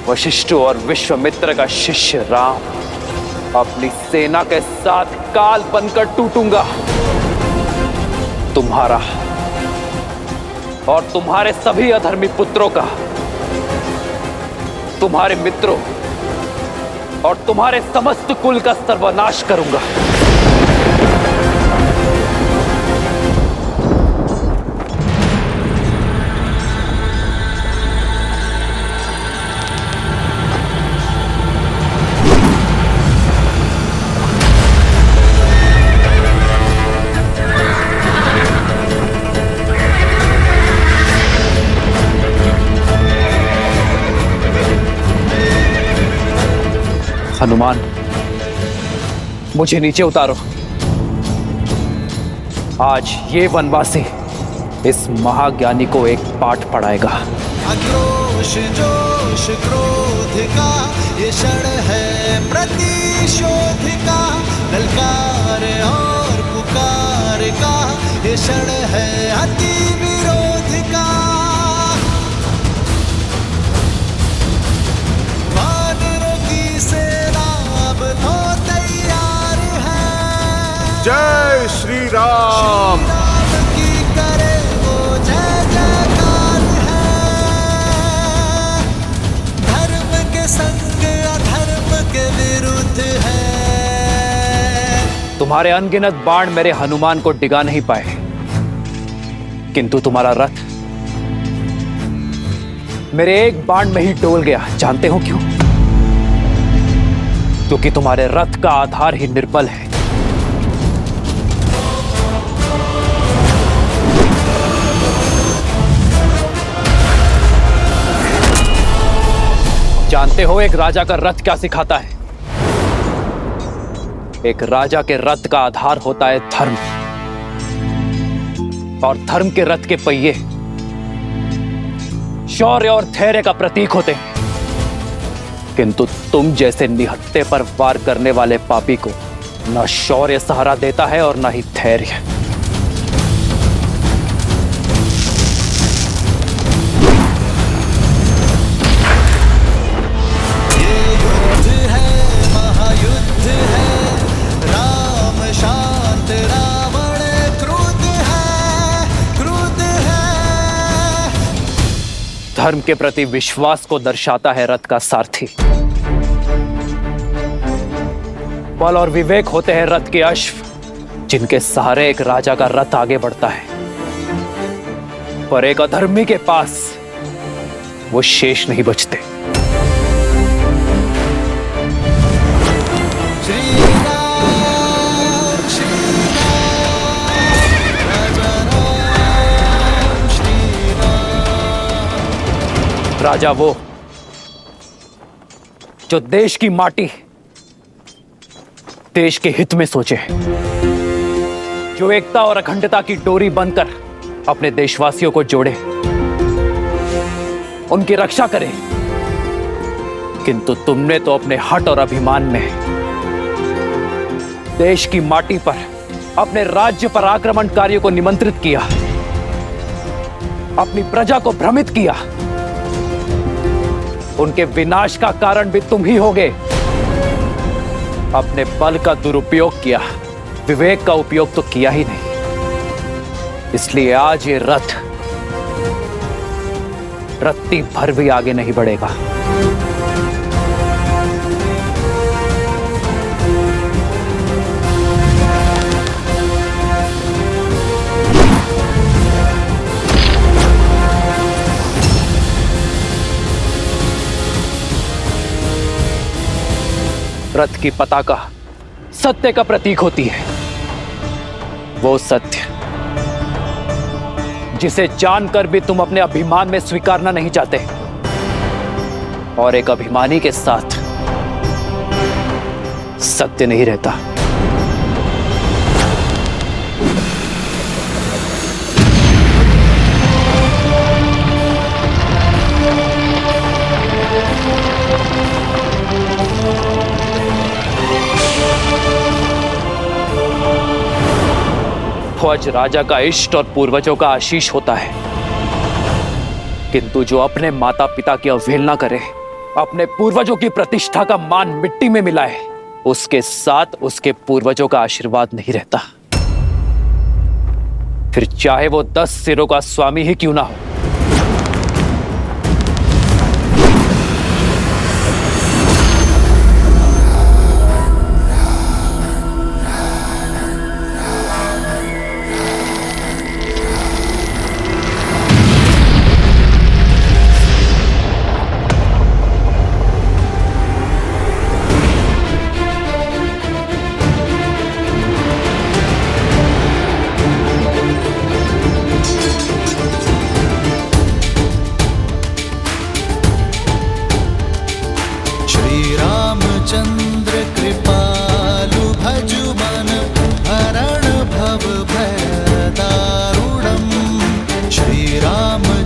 वशिष्ठ और विश्वामित्र का शिष्य राम अपनी सेना के साथ काल बनकर टूटूंगा। तुम्हारा और तुम्हारे सभी अधर्मी पुत्रों का, तुम्हारे मित्रों और तुम्हारे समस्त कुल का सर्वनाश करूंगा। हनुमान, मुझे नीचे उतारो। आज ये वनवासी इस महाज्ञानी को एक पाठ पढ़ाएगा। आक्रोश जोश क्रोध का ये क्षण है प्रतिशोध का, ललकार और पुकार का ये क्षण है अति विरोध का। वानरों की सेना अब तो तैयार है। जय श्री राम। तुम्हारे अनगिनत बाण मेरे हनुमान को डिगा नहीं पाए, किंतु तुम्हारा रथ मेरे एक बाण में ही डोल गया। जानते हो क्यों? क्योंकि तुम्हारे रथ का आधार ही निर्बल है। जानते हो एक राजा का रथ क्या सिखाता है? एक राजा के रथ का आधार होता है धर्म, और धर्म के रथ के पहिए शौर्य और धैर्य का प्रतीक होते हैं। किंतु तुम जैसे निहत्थे पर वार करने वाले पापी को न शौर्य सहारा देता है और न ही धैर्य। धर्म के प्रति विश्वास को दर्शाता है रथ का सारथी। बल और विवेक होते हैं रथ के अश्व, जिनके सहारे एक राजा का रथ आगे बढ़ता है। पर एक अधर्मी के पास वो शेष नहीं बचते। राजा वो जो देश की माटी देश के हित में सोचे, जो एकता और अखंडता की डोरी बनकर अपने देशवासियों को जोड़े, उनकी रक्षा करे। किंतु तुमने तो अपने हठ और अभिमान में देश की माटी पर अपने राज्य पर आक्रमणकारियों को निमंत्रित किया, अपनी प्रजा को भ्रमित किया। उनके विनाश का कारण भी तुम ही होगे। अपने बल का दुरुपयोग किया, विवेक का उपयोग तो किया ही नहीं। इसलिए आज ये रथ रत्ती भर भी आगे नहीं बढ़ेगा। रथ की पताका सत्य का प्रतीक होती है। वो सत्य जिसे जानकर भी तुम अपने अभिमान में स्वीकारना नहीं चाहते, और एक अभिमानी के साथ सत्य नहीं रहता। ध्वज राजा का इष्ट और पूर्वजों का आशीष होता है, किंतु जो अपने माता पिता की अवहेलना करे, अपने पूर्वजों की प्रतिष्ठा का मान मिट्टी में मिलाए, उसके साथ उसके पूर्वजों का आशीर्वाद नहीं रहता। फिर चाहे वो 10 सिरों का स्वामी ही क्यों ना हो।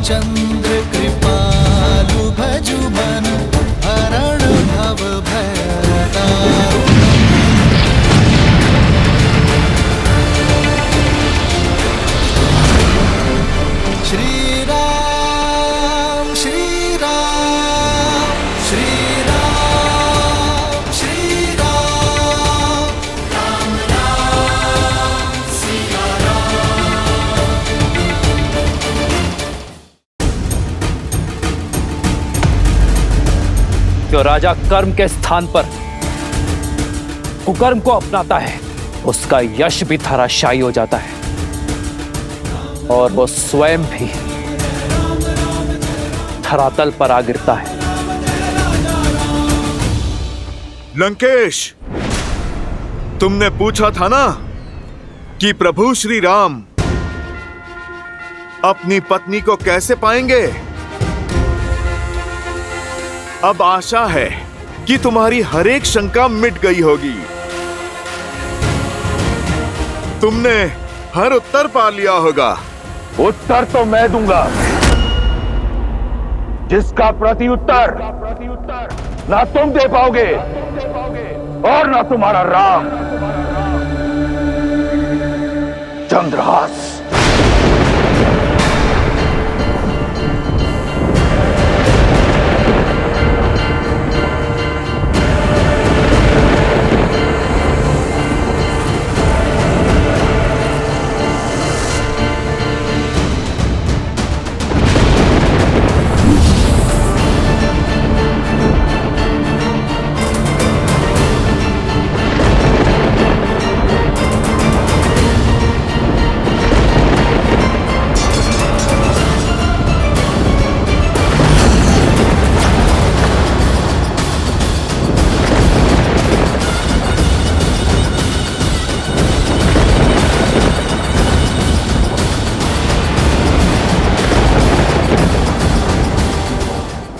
रामचंद्र कृपालु भजु मन हरण भव भय दारुण। श्री राम श्री राम श्री राम श्री राम राम राम सिया राम। जो राजा कर्म के स्थान पर कुकर्म को अपनाता है उसका यश भी धराशायी हो जाता है और वो स्वयं भी धरातल पर आ गिरता है। लंकेश, तुमने पूछा था ना कि प्रभु श्री राम अपनी पत्नी को कैसे पाएंगे। अब आशा है कि तुम्हारी हर एक शंका मिट गई होगी। तुमने हर उत्तर पा लिया होगा। उत्तर तो मैं दूंगा, जिसका प्रति उत्तर ना तुम दे पाओगे और ना तुम्हारा राम। चंद्रहास,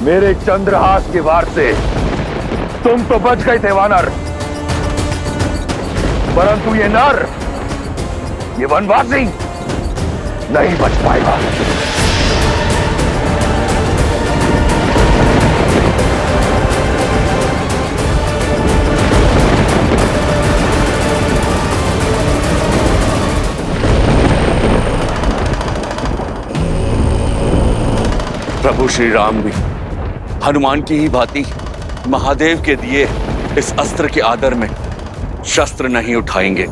मेरे चंद्रहास के वार से तुम तो बच गए थे वानर, परंतु ये नर, ये वनवासी नहीं बच पाएगा। प्रभु श्री राम भी हनुमान की ही भांति महादेव के दिए इस अस्त्र के आदर में शस्त्र नहीं उठाएंगे।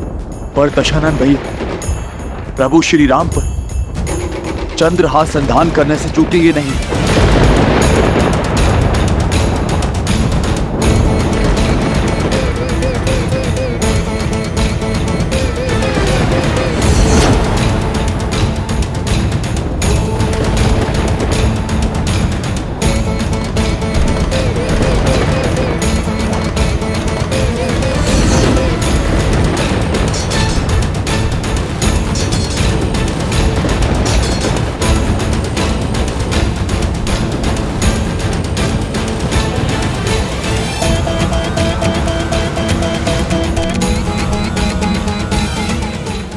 पर दशानन भैया, प्रभु श्री राम पर चंद्रहास संधान करने से चूकेंगे नहीं।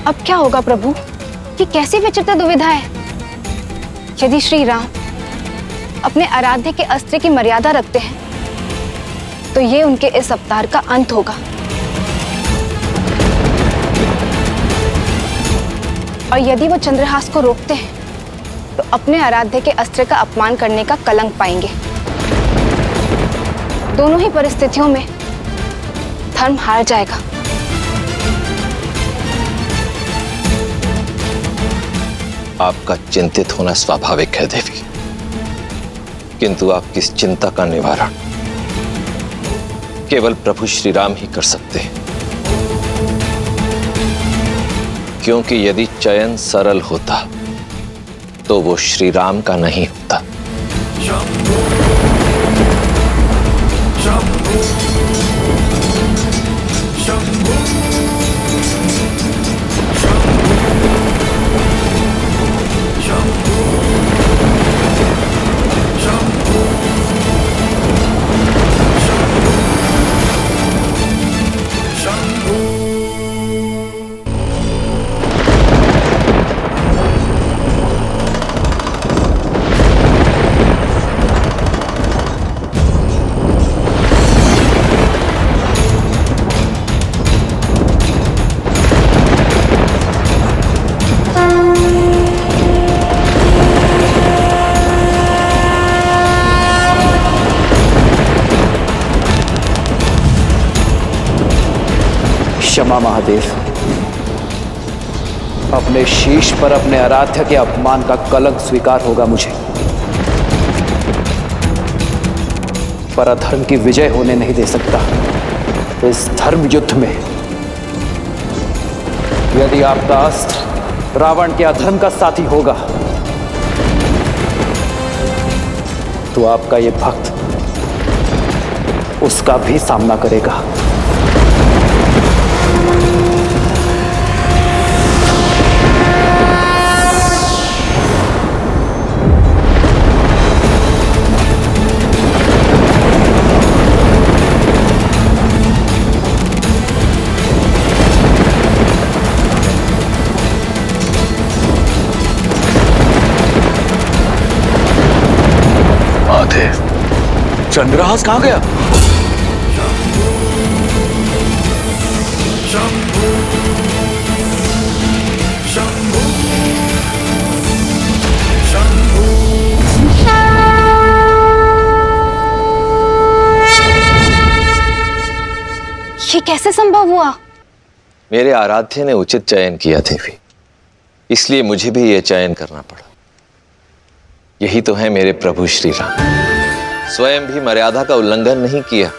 अब क्या होगा प्रभु? ये कैसी विचित्र दुविधा है। यदि श्री राम अपने आराध्य के अस्त्र की मर्यादा रखते हैं तो ये उनके इस अवतार का अंत होगा। और यदि वो चंद्रहास को रोकते हैं तो अपने आराध्य के अस्त्र का अपमान करने का कलंक पाएंगे। दोनों ही परिस्थितियों में धर्म हार जाएगा। आपका चिंतित होना स्वाभाविक है देवी, किंतु आपकी इस चिंता का निवारण केवल प्रभु श्री राम ही कर सकते हैं। क्योंकि यदि चयन सरल होता तो वो श्री राम का नहीं होता। क्षमा महादेव। अपने शीश पर अपने आराध्य के अपमान का कलंक स्वीकार होगा मुझे, पर अधर्म की विजय होने नहीं दे सकता। इस धर्म युद्ध में यदि आपका अस्त्र रावण के अधर्म का साथी होगा तो आपका ये भक्त उसका भी सामना करेगा। चंद्रहास कहां गया? ये कैसे संभव हुआ? मेरे आराध्य ने उचित चयन किया देवी, इसलिए मुझे भी यह चयन करना पड़ा। यही तो है मेरे प्रभु श्री राम। स्वयं भी मर्यादा का उल्लंघन नहीं किया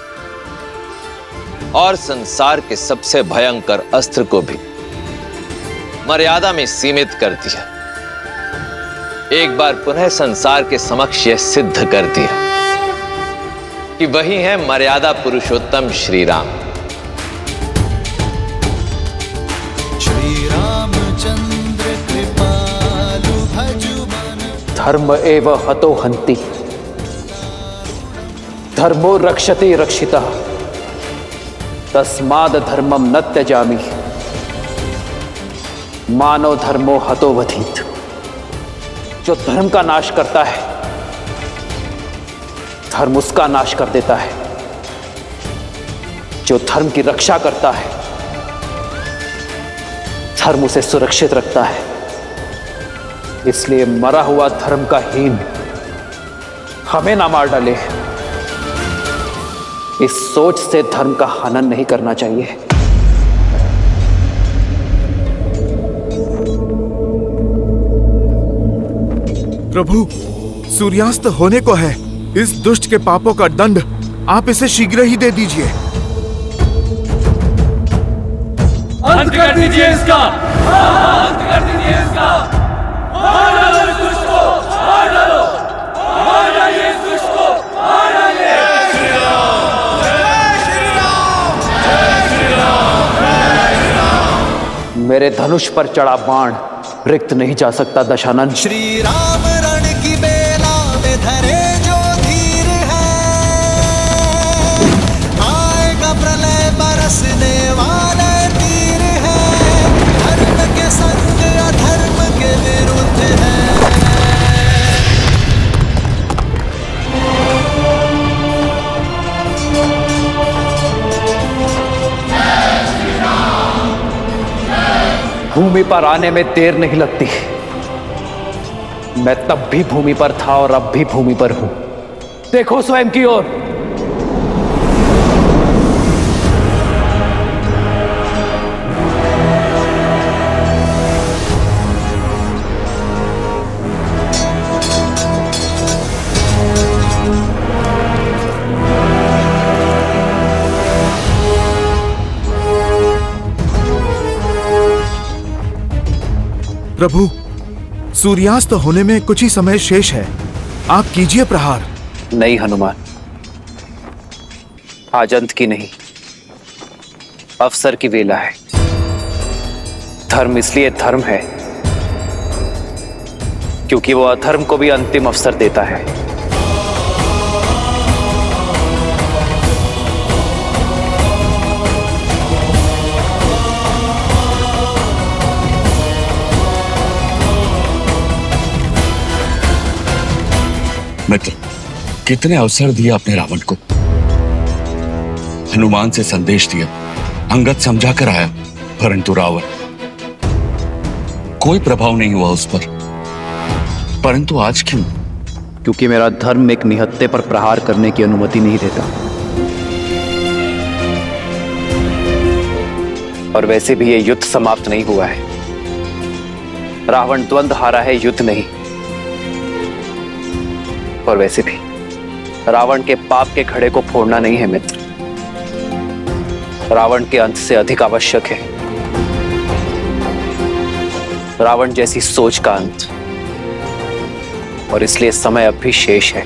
और संसार के सबसे भयंकर अस्त्र को भी मर्यादा में सीमित कर दिया। एक बार पुनः संसार के समक्ष यह सिद्ध कर दिया कि वही है मर्यादा पुरुषोत्तम श्री राम। श्री रामचंद्र कृपालु भजु मन। धर्म एव हतो हन्ति, धर्मो रक्षते रक्षितः, तस्माद् धर्मम न त्यजामि, मानव धर्मो हतो वधीत। जो धर्म का नाश करता है धर्म उसका नाश कर देता है, जो धर्म की रक्षा करता है धर्म उसे सुरक्षित रखता है। इसलिए मरा हुआ धर्म का हीन हमें ना मार डाले, इस सोच से धर्म का हनन नहीं करना चाहिए। प्रभु, सूर्यास्त होने को है। इस दुष्ट के पापों का दंड आप इसे शीघ्र ही दे दीजिए। अंत कर दीजिए इसका, अंत कर दीजिए इसका। मार डालो इस दुष्ट को, मार डालो, मार डालिए इस दुष्ट को, मार डालिए। श्री राम, जय श्री राम, जय श्री राम, जय श्री राम। मेरे धनुष पर चढ़ा बाण रिक्त नहीं जा सकता दशानन। श्री राम रण की बेला में धरे जो धीर है, आएगा प्रलय बरसने वाले तीर है, धर्म के संग अधर्म के विरुद्ध है। भूमि पर आने में देर नहीं लगती। मैं तब भी भूमि पर था और अब भी भूमि पर हूं। देखो स्वयं की ओर। प्रभु, सूर्यास्त होने में कुछ ही समय शेष है, आप कीजिए प्रहार। नहीं हनुमान, आज अंत की नहीं, अवसर की वेला है। धर्म इसलिए धर्म है क्योंकि वो अधर्म को भी अंतिम अवसर देता है। मित्र, कितने अवसर दिए आपने रावण को। हनुमान से संदेश दिया, अंगद समझा कर आया, परंतु रावण, कोई प्रभाव नहीं हुआ उस पर। परंतु आज क्यों? क्योंकि मेरा धर्म एक निहत्थे पर प्रहार करने की अनुमति नहीं देता। और वैसे भी ये युद्ध समाप्त नहीं हुआ है। रावण द्वंद्व हारा है, युद्ध नहीं। और वैसे भी रावण के पाप के घड़े को फोड़ना नहीं है मित्र, रावण के अंत से अधिक आवश्यक है रावण जैसी सोच का अंत। और इसलिए समय अब भी शेष है।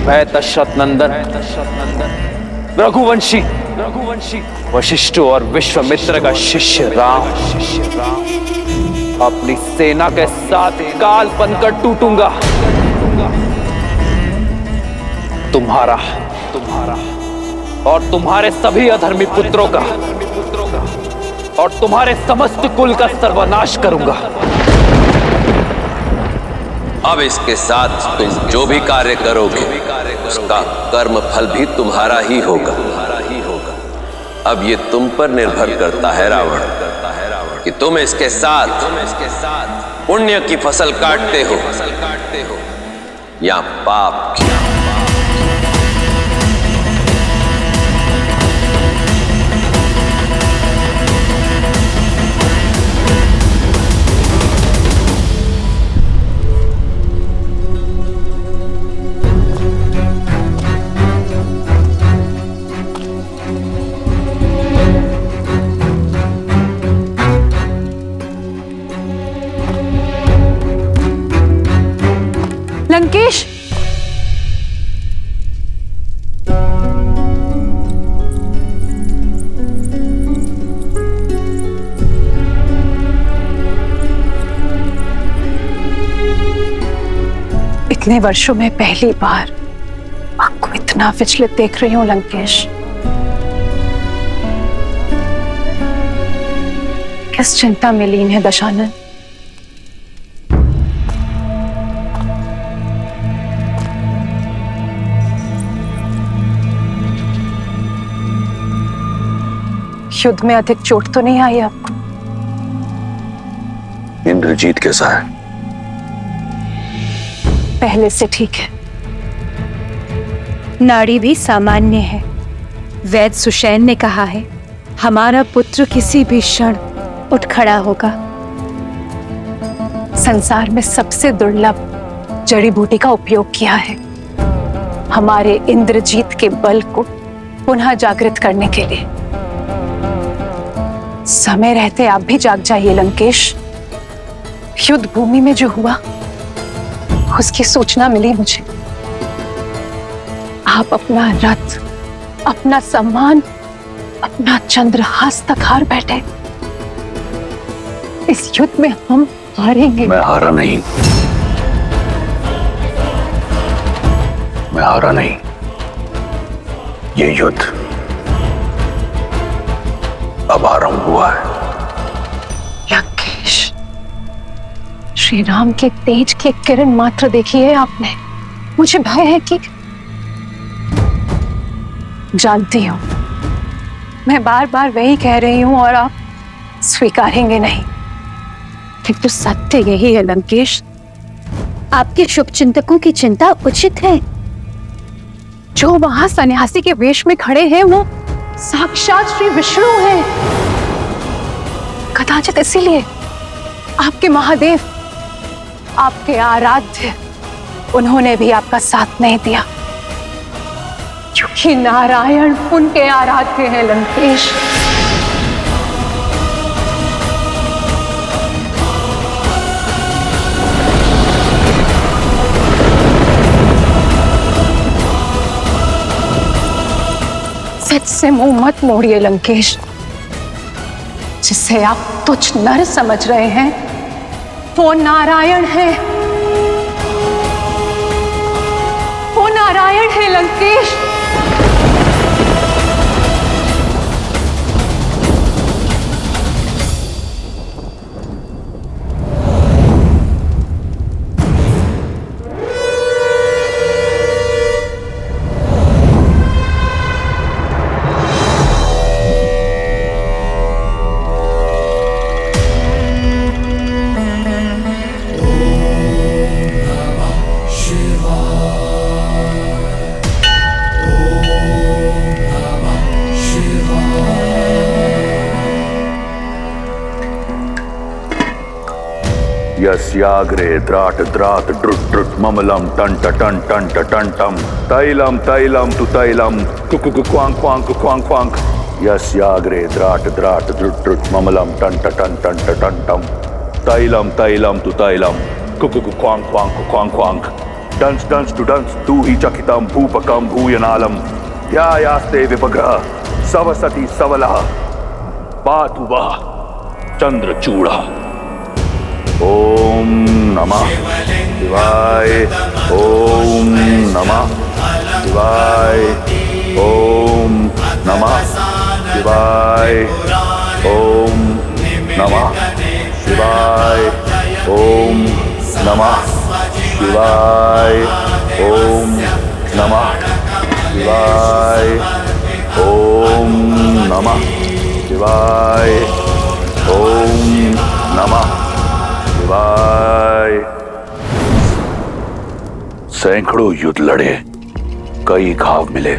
मैं दशरथ नंदन रघुवंशी वशिष्ठ और विश्वामित्र का शिष्य राम अपनी सेना के साथ काल बनकर टूटूंगा। तुम्हारा और तुम्हारे सभी अधर्मी पुत्रों का और तुम्हारे समस्त कुल का सर्वनाश करूंगा। अब इसके साथ तुम जो भी कार्य करोगे उसका कर्म फल भी तुम्हारा ही होगा। अब ये तुम पर निर्भर करता है रावण कि तुम इसके साथ पुण्य की फसल काटते हो या पाप की। लंकेश, इतने वर्षों में पहली बार आपको इतना विचलित देख रही हूं लंकेश। किस चिंता में लीन है दशानन? युद्ध में अधिक चोट तो नहीं आई आपको? इंद्रजीत कैसा है? पहले से ठीक है। नाड़ी भी सामान्य है। वैद्य सुषैन ने कहा है हमारा पुत्र किसी भी क्षण उठ खड़ा होगा। संसार में सबसे दुर्लभ जड़ी बूटी का उपयोग किया है हमारे इंद्रजीत के बल को पुनः जागृत करने के लिए। समय रहते आप भी जाग जाइए लंकेश। युद्ध भूमि में जो हुआ उसकी सूचना मिली मुझे। आप अपना रथ, अपना सम्मान, अपना चंद्रहास तक हार बैठे। इस युद्ध में हम हारेंगे। मैं हारा नहीं, मैं हारा नहीं। ये युद्ध अब आरंभ हुआ है। लंकेश, श्री राम के तेज की किरण मात्र देखी है आपने। मुझे भय है कि जानती हूं मैं बार बार वही कह रही हूं और आप स्वीकारेंगे नहीं, किंतु सत्य यही है लंकेश। आपके शुभ चिंतकों की चिंता उचित है। जो वहां सन्यासी के वेश में खड़े हैं वो साक्षात श्री विष्णु हैं। कदाचित इसीलिए आपके महादेव, आपके आराध्य, उन्होंने भी आपका साथ नहीं दिया, क्योंकि नारायण उनके आराध्य हैं लंकेश। सच से मुंह मत मोड़िए लंकेश। जिसे आप तुच्छ नर समझ रहे हैं वो नारायण है, वो नारायण है लंकेश। यस्याग्रे द्राट द्राट ड्रुट ड्रुट ममलम टंट टंट टंट टंटम तैलम तैलम तु तैलम कुकु क्वांग क्वांग क्वांग क्वांग यस्याग्रे द्राट द्राट ड्रुट ड्रुट ममलम टंट टंट टंट टंटम तैलम तैलम तु तैलम कुकु क्वांग क्वांग क्वांग क्वांग डंस डंस टू डंस तू ही चकितम भूपकम भूयनालम ध्यायास्ते विपग्रह सवसति सवलः पातु वः चंद्रचूड़ा। ओम नमः शिवाय। ओम नमः शिवाय। ओम नमः शिवाय। ओम नमः शिवाय। ओम नमः शिवाय। ओम नमः शिवाय। ओम नमः शिवाय। ओम नमः शिवाय। सैकड़ों युद्ध लड़े, कई घाव मिले,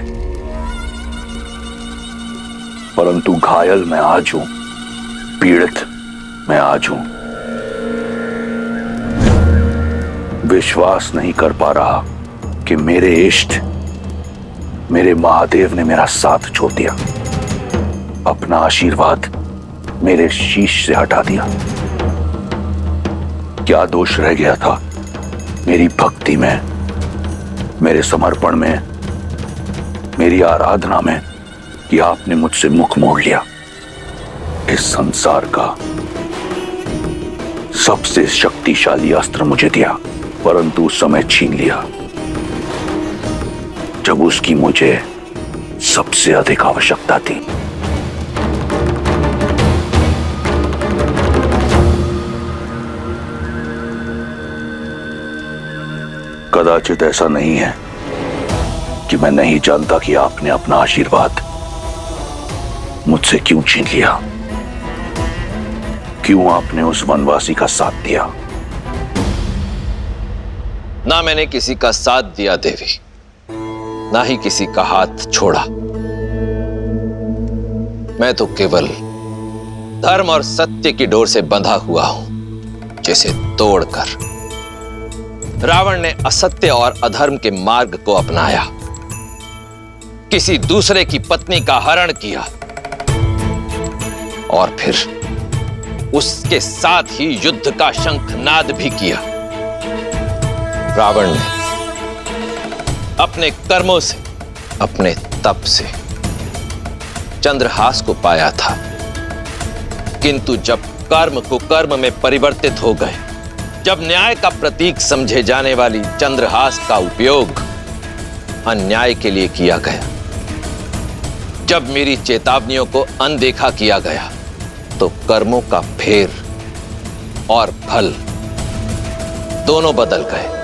परंतु घायल मैं आज हूं, पीड़ित मैं आज हूं। विश्वास नहीं कर पा रहा कि मेरे इष्ट, मेरे महादेव ने मेरा साथ छोड़ दिया, अपना आशीर्वाद मेरे शीश से हटा दिया। क्या दोष रह गया था मेरी भक्ति में, मेरे समर्पण में, मेरी आराधना में कि आपने मुझसे मुख मोड़ लिया। इस संसार का सबसे शक्तिशाली अस्त्र मुझे दिया, परंतु उस समय छीन लिया जब उसकी मुझे सबसे अधिक आवश्यकता थी। कदाचित ऐसा नहीं है कि मैं नहीं जानता कि आपने अपना आशीर्वाद मुझसे क्यों छीन लिया, क्यों आपने उस वनवासी का साथ दिया। ना मैंने किसी का साथ दिया देवी, ना ही किसी का हाथ छोड़ा। मैं तो केवल धर्म और सत्य की डोर से बंधा हुआ हूं, जिसे तोड़कर रावण ने असत्य और अधर्म के मार्ग को अपनाया, किसी दूसरे की पत्नी का हरण किया और फिर उसके साथ ही युद्ध का शंखनाद भी किया। रावण ने अपने कर्मों से, अपने तप से चंद्रहास को पाया था, किंतु जब कर्म कुकर्म में परिवर्तित हो गए, जब न्याय का प्रतीक समझे जाने वाली चंद्रहास का उपयोग अन्याय के लिए किया गया, जब मेरी चेतावनियों को अनदेखा किया गया, तो कर्मों का फेर और फल दोनों बदल गए।